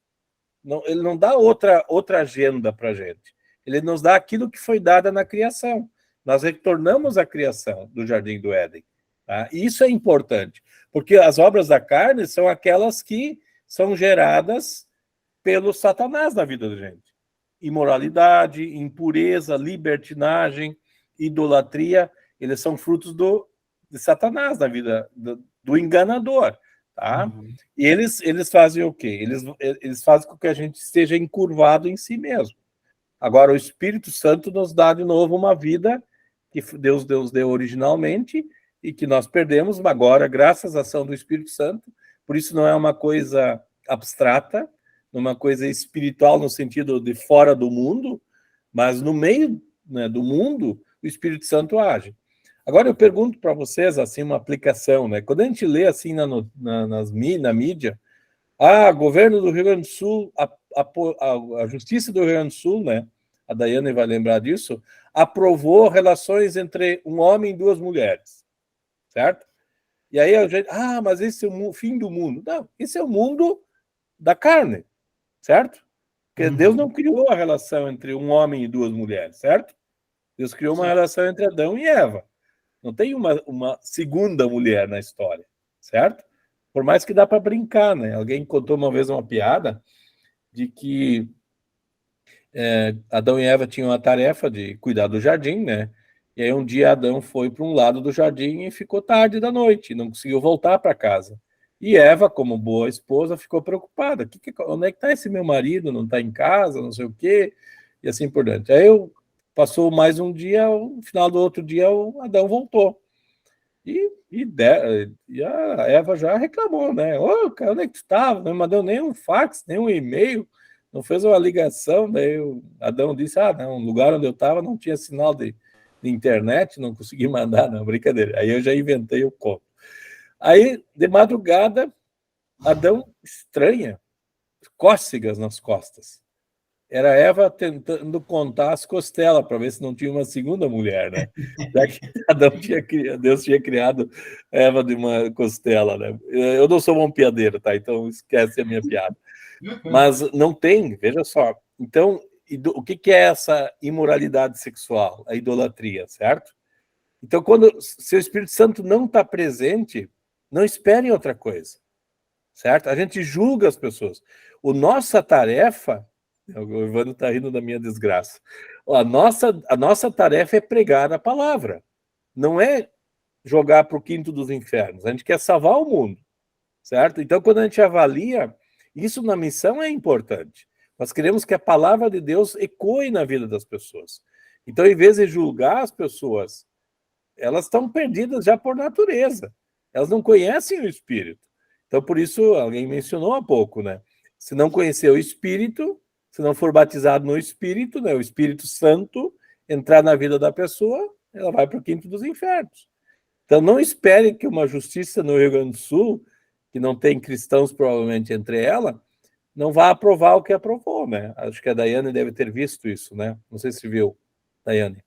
Não, ele não dá outra agenda para a gente. Ele nos dá aquilo que foi dado na criação. Nós retornamos à criação do Jardim do Éden. Tá? E isso é importante, porque as obras da carne são aquelas que são geradas pelo Satanás na vida da gente. Imoralidade, impureza, libertinagem, idolatria, eles são frutos de Satanás na vida do enganador. Tá? E eles fazem o quê? Eles fazem com que a gente esteja encurvado em si mesmo. Agora, o Espírito Santo nos dá de novo uma vida que Deus deu originalmente e que nós perdemos, mas agora, graças à ação do Espírito Santo, por isso não é uma coisa abstrata, uma coisa espiritual no sentido de fora do mundo, mas no meio, né, do mundo, o Espírito Santo age. Agora eu pergunto para vocês, assim, uma aplicação, né? Quando a gente lê assim na mídia, governo do Rio Grande do Sul, a Justiça do Rio Grande do Sul, né? A Daiane vai lembrar disso, aprovou relações entre um homem e duas mulheres, certo? E aí a gente, mas esse é o fim do mundo. Não, esse é o mundo da carne, certo? Porque Deus não criou a relação entre um homem e duas mulheres, certo? Deus criou uma relação entre Adão e Eva. Não tem uma segunda mulher na história, certo? Por mais que dá para brincar, né? Alguém contou uma vez uma piada de que Adão e Eva tinham a tarefa de cuidar do jardim, né? E aí um dia Adão foi para um lado do jardim e ficou tarde da noite, não conseguiu voltar para casa. E Eva, como boa esposa, ficou preocupada. Onde é que está esse meu marido? Não está em casa, não sei o quê, e assim por diante. Aí passou mais um dia, no final do outro dia, o Adão voltou. E a Eva já reclamou, né? Cara, onde é que tu estava? Não mandou nenhum fax, nenhum e-mail, não fez uma ligação. Daí o Adão disse, não, no lugar onde eu estava não tinha sinal de internet, não consegui mandar, não, brincadeira. Aí eu já inventei o conto. Aí, de madrugada, Adão estranha, cócegas nas costas. Era Eva tentando contar as costelas para ver se não tinha uma segunda mulher, né? Já que Deus tinha criado Eva de uma costela, né? Eu não sou bom piadeiro, tá? Então esquece a minha piada. Mas não tem, veja só. Então, o que é essa imoralidade sexual? A idolatria, certo? Então, se o Espírito Santo não está presente, não esperem outra coisa. certo? A gente julga as pessoas. Nossa tarefa, o Evandro está rindo da minha desgraça, a nossa tarefa é pregar a palavra, não é jogar para o quinto dos infernos, a gente quer salvar o mundo, certo? Então, quando a gente avalia, isso na missão é importante. Nós queremos que a palavra de Deus ecoe na vida das pessoas. Então, em vez de julgar as pessoas, elas estão perdidas já por natureza. Elas não conhecem o Espírito. Então, por isso, alguém mencionou há pouco, né? Se não conhecer o Espírito, se não for batizado no Espírito, né, o Espírito Santo, entrar na vida da pessoa, ela vai para o quinto dos infernos. Então, não espere que uma justiça no Rio Grande do Sul, que não tem cristãos provavelmente entre ela, não vá aprovar o que aprovou, né? Acho que a Daiane deve ter visto isso, né? Não sei se viu, Daiane.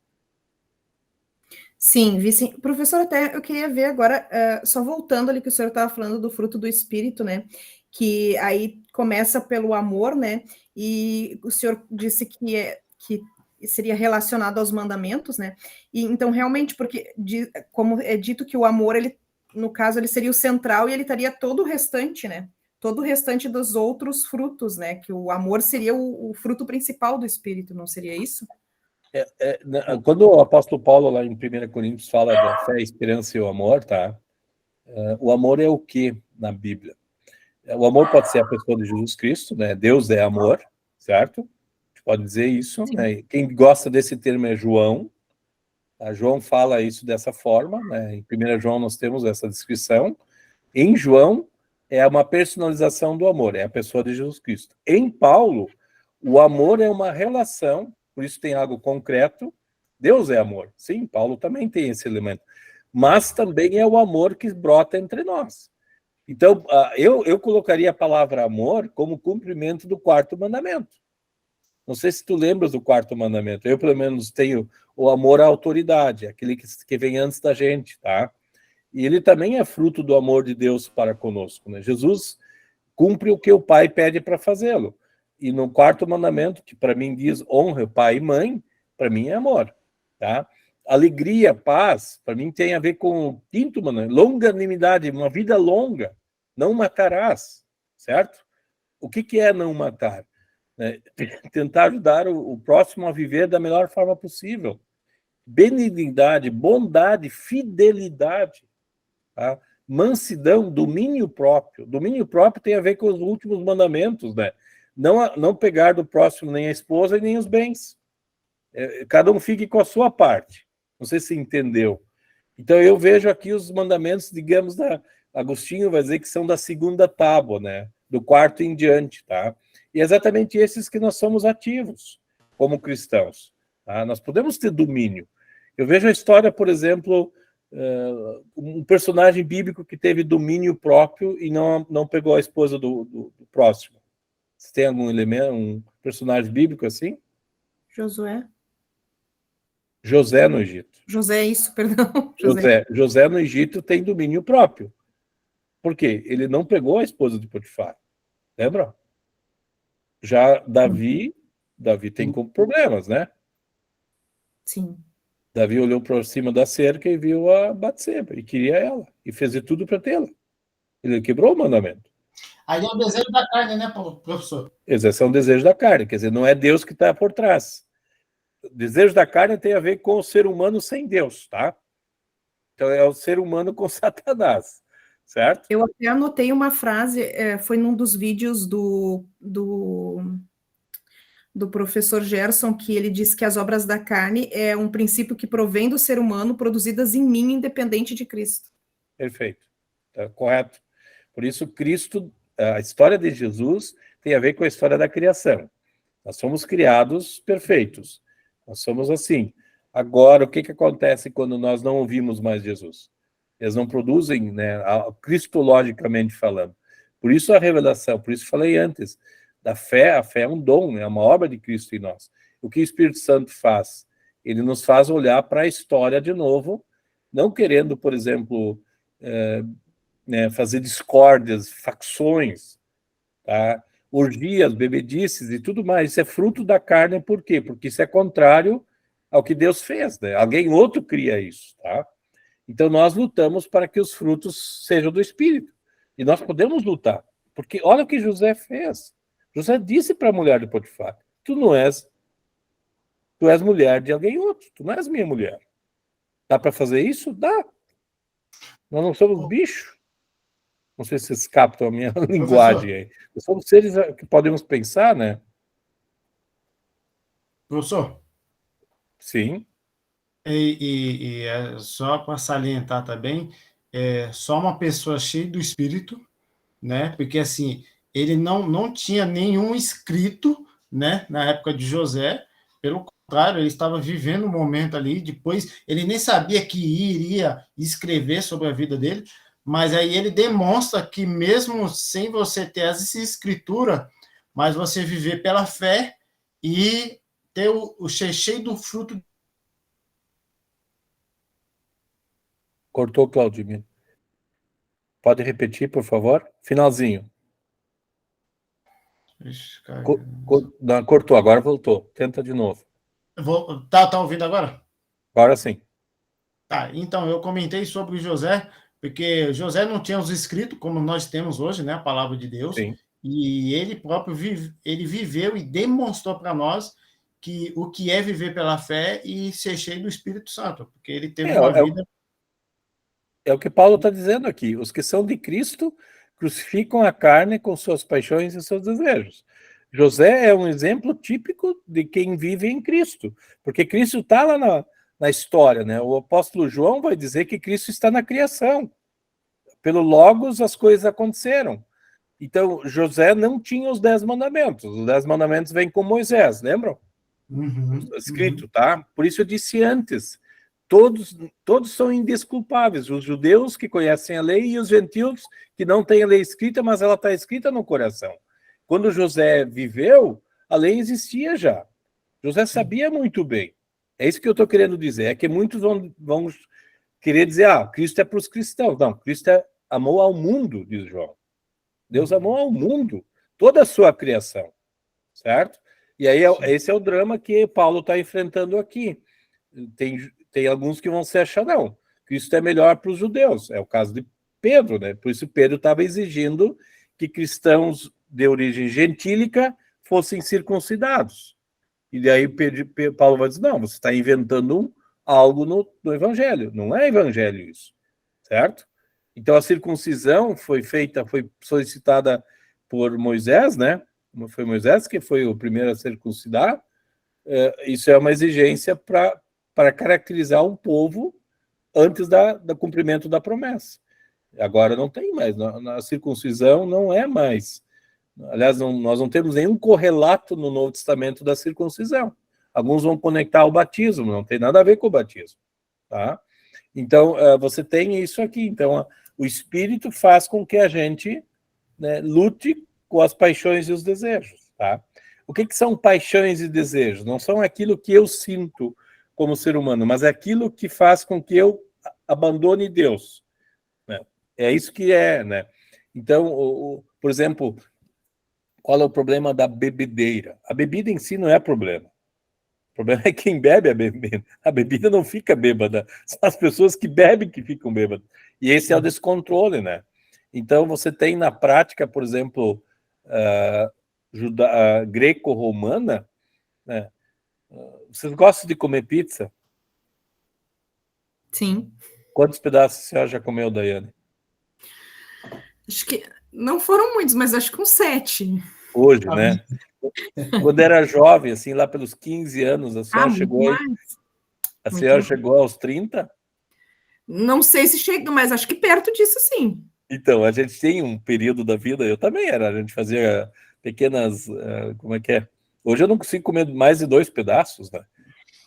Sim, vi sim. Professor, até eu queria ver agora, só voltando ali que o senhor estava falando do fruto do Espírito, né? Que aí começa pelo amor, né? E o senhor disse que seria relacionado aos mandamentos, né? E então, realmente, porque como é dito que o amor, ele, no caso, ele seria o central e ele estaria todo o restante, né? Todo o restante dos outros frutos, né? Que o amor seria o fruto principal do Espírito, não seria isso? Quando o apóstolo Paulo, lá em 1 Coríntios, fala da fé, a esperança e o amor, tá? O amor é o que na Bíblia? O amor pode ser a pessoa de Jesus Cristo, né? Deus é amor, certo? A gente pode dizer isso, né? Quem gosta desse termo é João. João fala isso dessa forma, né? Em 1 João nós temos essa descrição. Em João, é uma personalização do amor, é a pessoa de Jesus Cristo. Em Paulo, o amor é uma relação, por isso tem algo concreto. Deus é amor. Sim, Paulo também tem esse elemento. Mas também é o amor que brota entre nós. Então, eu colocaria a palavra amor como cumprimento do quarto mandamento. Não sei se tu lembras do quarto mandamento. Eu, pelo menos, tenho o amor à autoridade, aquele que vem antes da gente, tá? E ele também é fruto do amor de Deus para conosco, né? Jesus cumpre o que o Pai pede para fazê-lo. E no quarto mandamento, que para mim diz honra o pai e mãe, para mim é amor, tá? Alegria, paz, para mim tem a ver com o quinto mandamento, longanimidade, uma vida longa, não matarás, certo? O que é não matar? Tentar ajudar o próximo a viver da melhor forma possível. Benignidade, bondade, fidelidade, tá? Mansidão, domínio próprio. Domínio próprio tem a ver com os últimos mandamentos, né? Não pegar do próximo nem a esposa e nem os bens. Cada um fique com a sua parte. Não sei se entendeu. Então eu vejo aqui os mandamentos, digamos, Agostinho vai dizer que são da segunda tábua, né? Do quarto em diante, tá? E é exatamente esses que nós somos ativos como cristãos, tá? Nós podemos ter domínio. Eu vejo a história, por exemplo, um personagem bíblico que teve domínio próprio e não pegou a esposa do próximo. Você tem algum elemento, um personagem bíblico assim? Josué. José no Egito. José, isso, perdão. José no Egito tem domínio próprio. Por quê? Ele não pegou a esposa de Potifar. Lembra? Já Davi tem problemas, né? Sim. Davi olhou para cima da cerca e viu a Batseba e queria ela. E fez de tudo para tê-la. Ele quebrou o mandamento. Aí é o desejo da carne, né, professor? Esse é um desejo da carne. Quer dizer, não é Deus que está por trás. O desejo da carne tem a ver com o ser humano sem Deus, tá? Então é o ser humano com Satanás, certo? Eu até anotei uma frase, foi num dos vídeos do professor Gerson, que ele disse que as obras da carne é um princípio que provém do ser humano, produzidas em mim, independente de Cristo. Perfeito, tá correto. Por isso, Cristo, a história de Jesus tem a ver com a história da criação. Nós somos criados perfeitos. Nós somos assim. Agora, o que acontece quando nós não ouvimos mais Jesus? Eles não produzem, né, cristologicamente falando. Por isso a revelação, por isso falei antes, da fé, a fé é um dom, né, é uma obra de Cristo em nós. O que o Espírito Santo faz? Ele nos faz olhar para a história de novo, não querendo, por exemplo, fazer discórdias, facções, tá? Orgias, bebedices e tudo mais. Isso é fruto da carne, por quê? Porque isso é contrário ao que Deus fez, né? Alguém outro cria isso, tá? Então nós lutamos para que os frutos sejam do Espírito. E nós podemos lutar. Porque olha o que José fez. José disse para a mulher de Potifar: tu és mulher de alguém outro, tu não és minha mulher. Dá para fazer isso? Dá. Nós não somos bicho. Não sei se vocês captam a minha linguagem aí. Nós somos seres que podemos pensar, né? Professor, Sim. Só para salientar também, só uma pessoa cheia do Espírito, né? Porque assim, ele não tinha nenhum escrito, né? Na época de José, pelo contrário, ele estava vivendo um momento ali. Depois, ele nem sabia que iria escrever sobre a vida dele, mas aí ele demonstra que mesmo sem você ter essa escritura, mas você viver pela fé e ter o cheio do fruto. Cortou, Claudimir. Pode repetir, por favor? Finalzinho. Ixi, cara. Não, cortou, agora voltou. Tenta de novo. Tá ouvindo agora? Agora sim. Tá, então eu comentei sobre José, porque José não tinha os escritos como nós temos hoje, né, a palavra de Deus, Sim. e ele próprio ele viveu e demonstrou para nós que o que é viver pela fé e ser cheio do Espírito Santo, porque ele teve uma vida... É o que Paulo está dizendo aqui. Os que são de Cristo crucificam a carne com suas paixões e seus desejos. José é um exemplo típico de quem vive em Cristo, porque Cristo está lá na história, né? O apóstolo João vai dizer que Cristo está na criação. Pelo Logos as coisas aconteceram. Então, José não tinha os 10 mandamentos. Os 10 mandamentos vêm com Moisés, lembram? Escrito, tá? Por isso eu disse antes, todos são indesculpáveis. Os judeus que conhecem a lei e os gentios que não têm a lei escrita, mas ela está escrita no coração. Quando José viveu, a lei existia já. José sabia muito bem. É isso que eu estou querendo dizer. É que muitos vão querer dizer, Cristo é para os cristãos. Não, Cristo amou ao mundo, diz João. Deus amou ao mundo, toda a sua criação, certo? E aí esse é o drama que Paulo está enfrentando aqui. Tem alguns que vão se achar, não, Cristo é melhor para os judeus. É o caso de Pedro, né? Por isso Pedro estava exigindo que cristãos de origem gentílica fossem circuncidados. E daí Paulo vai dizer, não, você está inventando algo no evangelho. Não é evangelho isso, certo? Então a circuncisão foi solicitada por Moisés, né? Foi Moisés que foi o primeiro a circuncidar. Isso é uma exigência para caracterizar um povo antes do cumprimento da promessa. Agora não tem mais, na circuncisão não é mais. Aliás, nós não temos nenhum correlato no Novo Testamento da circuncisão. Alguns vão conectar ao batismo, não tem nada a ver com o batismo, tá? Então, você tem isso aqui. Então, o Espírito faz com que a gente, né, lute com as paixões e os desejos, tá? O que são paixões e desejos? Não são aquilo que eu sinto como ser humano, mas é aquilo que faz com que eu abandone Deus, né? É isso que é, né? Então, por exemplo, qual é o problema da bebedeira? A bebida em si não é problema. O problema é quem bebe a bebida. A bebida não fica bêbada. São as pessoas que bebem que ficam bêbadas. E esse é o descontrole, né? Então, você tem na prática, por exemplo, greco-romana, né? Vocês gostam de comer pizza? Sim. Quantos pedaços a senhora já comeu, Daiane? Acho que não foram muitos, mas acho que uns 7. Hoje, né? Quando era jovem, assim, lá pelos 15 anos, a senhora chegou aos 30? Não sei se chega, mas acho que perto disso, sim. Então, a gente tem um período da vida, eu também era, a gente fazia pequenas, como é que é? Hoje eu não consigo comer mais de 2 pedaços, né?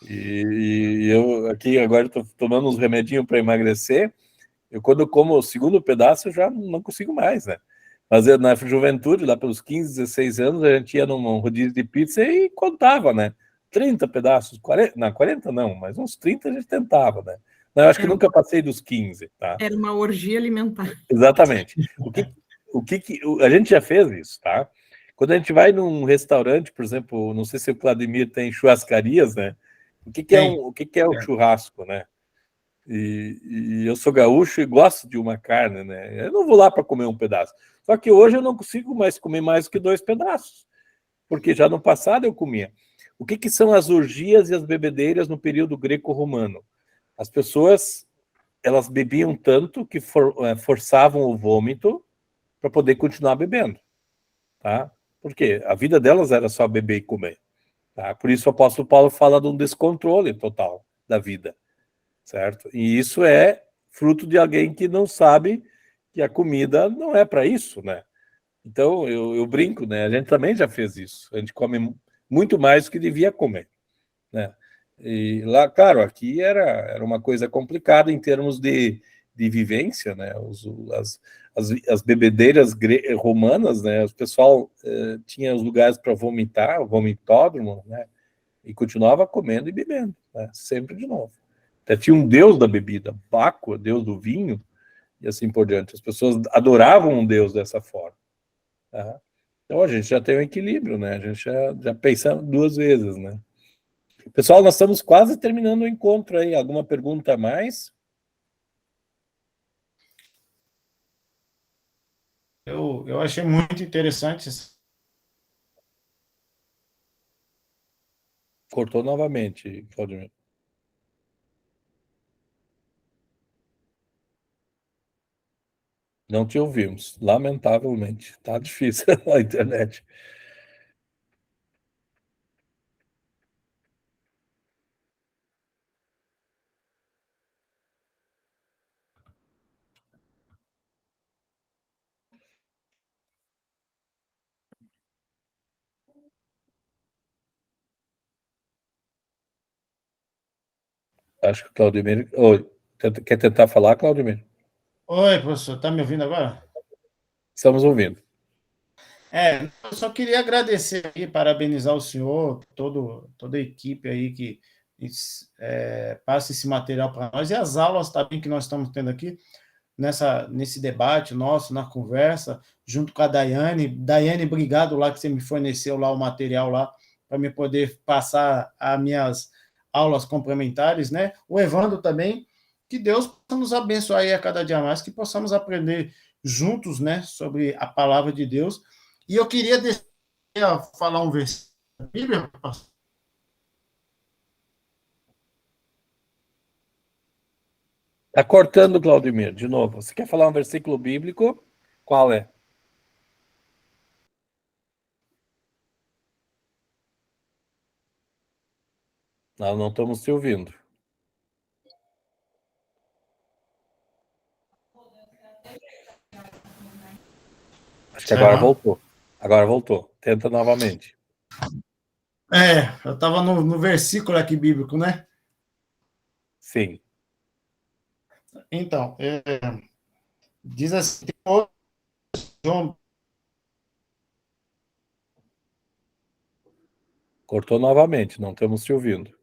E eu aqui agora estou tomando uns remedinhos para emagrecer, quando eu como o segundo pedaço eu já não consigo mais, né? Mas na juventude, lá pelos 15, 16 anos, a gente ia num rodízio de pizza e contava, né? 30 pedaços, 40, não, 40 não, mas uns 30 a gente tentava, né? Eu acho que nunca passei dos 15, tá? Era uma orgia alimentar. Exatamente. A gente já fez isso, tá? Quando a gente vai num restaurante, por exemplo, não sei se o Vladimir tem churrascarias, né? O que é o churrasco, né? E eu sou gaúcho e gosto de uma carne, né? Eu não vou lá para comer um pedaço. Só que hoje eu não consigo mais comer mais que 2 pedaços, porque já no passado eu comia. O que são as orgias e as bebedeiras no período greco-romano? As pessoas, elas bebiam tanto que forçavam o vômito para poder continuar bebendo, tá? Porque a vida delas era só beber e comer, tá? Por isso o apóstolo Paulo fala de um descontrole total da vida, certo? E isso é fruto de alguém que não sabe que a comida não é para isso, né? Então, eu brinco, né? A gente também já fez isso. A gente come muito mais do que devia comer, né? E lá, claro, aqui era uma coisa complicada em termos de vivência, né? As bebedeiras romanas, né? O pessoal tinha os lugares para vomitar, o vomitódromo, né? E continuava comendo e bebendo, né? Sempre de novo. Até tinha um deus da bebida, Baco, deus do vinho, e assim por diante. As pessoas adoravam um deus dessa forma. Tá? Então a gente já tem um equilíbrio, né? A gente já pensa 2 vezes, né? Pessoal, nós estamos quase terminando o encontro aí. Alguma pergunta a mais? Eu achei muito interessante. Cortou novamente, Claudio. Não te ouvimos, lamentavelmente. Tá difícil a internet. Acho que o Claudemir... quer tentar falar, Claudemir? Oi, professor, está me ouvindo agora? Estamos ouvindo. Eu só queria agradecer e parabenizar o senhor, toda a equipe aí que passa esse material para nós, e as aulas também que nós estamos tendo aqui, nesse debate nosso, na conversa, junto com a Daiane. Daiane, obrigado lá que você me forneceu lá o material lá, para me poder passar as minhas aulas complementares, né? O Evandro também, que Deus possa nos abençoar aí a cada dia mais, que possamos aprender juntos, né, sobre a palavra de Deus. E eu queria falar um versículo da Bíblia, pastor. Está cortando, Claudemir, de novo. Você quer falar um versículo bíblico? Qual é? Nós não estamos te ouvindo. Acho que agora voltou. Agora voltou. Tenta novamente. Eu estava no versículo aqui bíblico, né? Sim. Então, diz assim, João. Cortou novamente, não estamos te ouvindo.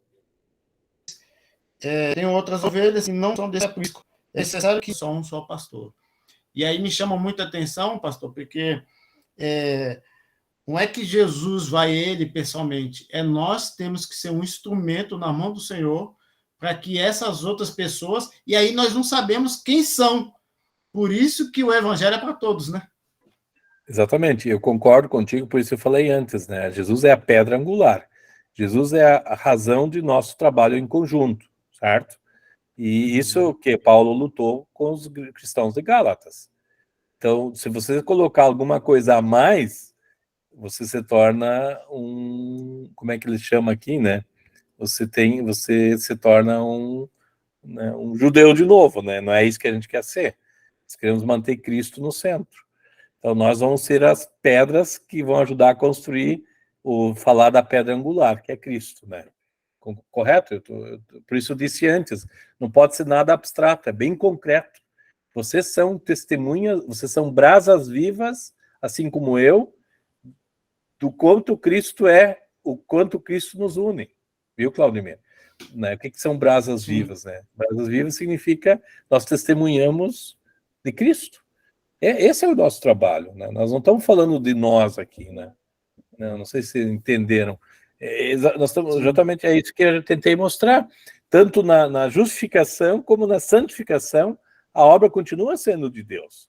Tem outras ovelhas que não são desse aprisco. É necessário que só um só pastor. E aí me chama muita atenção, pastor, porque não é que Jesus vai ele pessoalmente, nós temos que ser um instrumento na mão do Senhor para que essas outras pessoas, e aí nós não sabemos quem são. Por isso que o evangelho é para todos, né? Exatamente, eu concordo contigo, por isso eu falei antes, né? Jesus é a pedra angular. Jesus é a razão de nosso trabalho em conjunto, certo? E isso que Paulo lutou com os cristãos de Gálatas. Então, se você colocar alguma coisa a mais, você se torna como é que ele chama aqui, né? Você se torna um judeu de novo, né? Não é isso que a gente quer ser. Nós queremos manter Cristo no centro. Então, nós vamos ser as pedras que vão ajudar a construir falar da pedra angular, que é Cristo, né? Correto? Por isso eu disse antes, não pode ser nada abstrato, é bem concreto. Vocês são testemunhas, vocês são brasas vivas, assim como eu, do quanto Cristo é, o quanto Cristo nos une. Viu, Claudemir? Né? O que são brasas vivas, né? Brasas vivas significa nós testemunhamos de Cristo. Esse é o nosso trabalho, né? Nós não estamos falando de nós aqui, né? Não sei se entenderam. Nós estamos, exatamente é isso que eu tentei mostrar. tanto na justificação como na santificação, a obra continua sendo de Deus.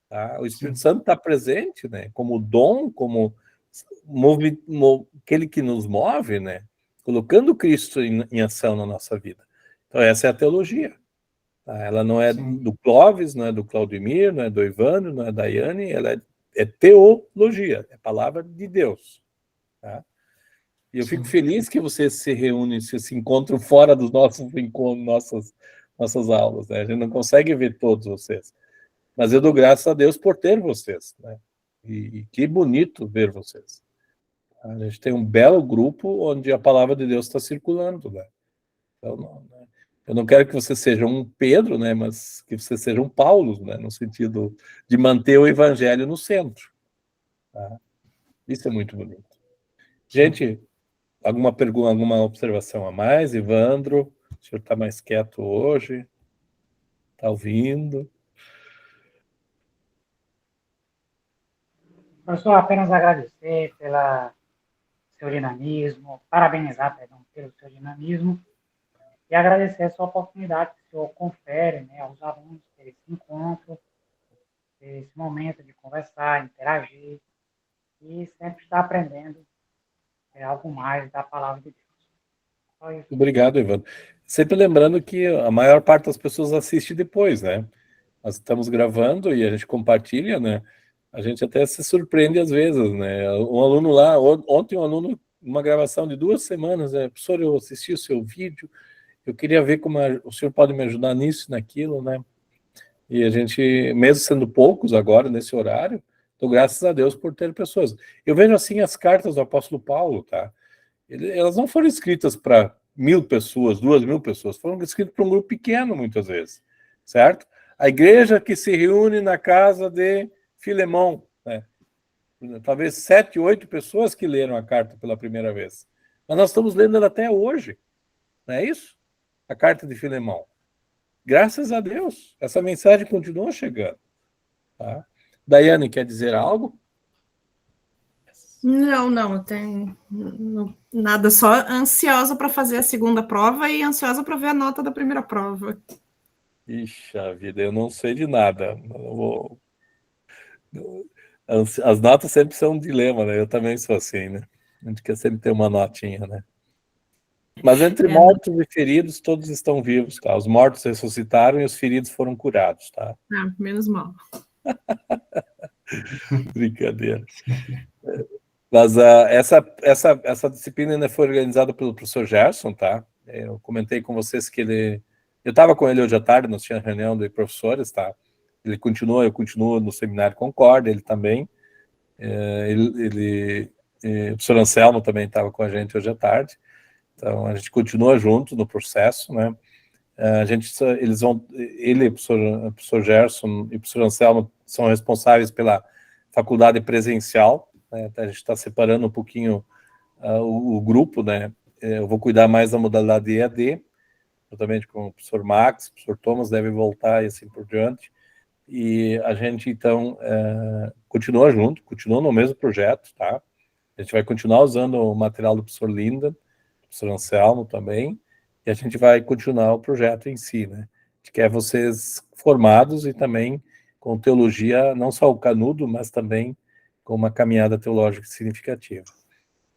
Tá? O Espírito Santo está presente, né? Como dom, como aquele que nos move, né? Colocando Cristo em ação na nossa vida. Então, essa é a teologia. Tá? Ela não é do Clóvis, não é do Claudemir, não é do Evandro, não é da Yane, ela é teologia, é palavra de Deus. Tá? E eu fico feliz que vocês se reúnem, se encontram fora dos nossos encontros, nossas aulas. Né? A gente não consegue ver todos vocês. Mas eu dou graças a Deus por ter vocês. Né? E que bonito ver vocês. A gente tem um belo grupo onde a palavra de Deus está circulando. Né? Então, eu não quero que você seja um Pedro, né? Mas que você seja um Paulo, né? No sentido de manter o evangelho no centro. Tá? Isso é muito bonito. Gente, alguma pergunta, alguma observação a mais? Evandro, o senhor está mais quieto hoje? Está ouvindo? Professor, apenas agradecer pelo seu dinamismo, parabenizar, perdão, pelo seu dinamismo e agradecer essa oportunidade que o senhor confere, né, aos alunos ter esse encontro, ter esse momento de conversar, interagir e sempre estar aprendendo algo mais da palavra de Deus. Só isso. Obrigado, Evandro. Sempre lembrando que a maior parte das pessoas assiste depois, né? Nós estamos gravando e a gente compartilha, né? A gente até se surpreende às vezes, né? Um aluno lá, ontem um aluno, uma gravação de 2 semanas, né? Professor, eu assisti o seu vídeo, eu queria ver como o senhor pode me ajudar nisso, naquilo, né? E a gente, mesmo sendo poucos agora, nesse horário, então graças a Deus por ter pessoas. Eu vejo assim as cartas do apóstolo Paulo, tá? Elas não foram escritas para 1.000 pessoas, 2.000 pessoas, foram escritas para um grupo pequeno, muitas vezes, certo? A igreja que se reúne na casa de Filemão, né? Talvez 7, 8 pessoas que leram a carta pela primeira vez. Mas nós estamos lendo ela até hoje, não é isso? A carta de Filemão. Graças a Deus, essa mensagem continua chegando. Tá? Daiane, quer dizer algo? Não tem nada, só ansiosa para fazer a segunda prova e ansiosa para ver a nota da primeira prova. Ixa vida, eu não sei de nada. As notas sempre são um dilema, né? Eu também sou assim, né? A gente quer sempre ter uma notinha, né? Mas entre mortos e feridos, todos estão vivos, tá? Os mortos ressuscitaram e os feridos foram curados, tá? Menos mal. Brincadeira. Mas essa disciplina ainda foi organizada pelo professor Gerson, tá? Eu comentei com vocês que eu estava com ele hoje à tarde, nós tínhamos reunião de professores, tá? Ele continua, eu continuo no Seminário Concórdia, ele também. O professor Anselmo também estava com a gente hoje à tarde. Então, a gente continua junto no processo, né? Ele, o professor Gerson e o professor Anselmo são responsáveis pela faculdade presencial, né? A gente está separando um pouquinho o grupo, né? Eu vou cuidar mais da modalidade EAD, juntamente com o professor Max, o professor Thomas deve voltar e assim por diante. E a gente, então, continua junto, continua no mesmo projeto, tá? A gente vai continuar usando o material do professor Linda, do professor Anselmo também, e a gente vai continuar o projeto em si, né? A gente quer vocês formados e também com teologia, não só o canudo, mas também com uma caminhada teológica significativa.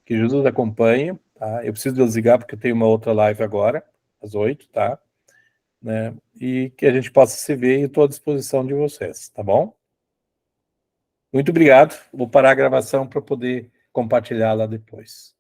Que Jesus acompanhe, tá? Eu preciso desligar porque eu tenho uma outra live agora, às 8, tá? Né? E que a gente possa se ver e estou à disposição de vocês, tá bom? Muito obrigado. Vou parar a gravação para poder compartilhar lá depois.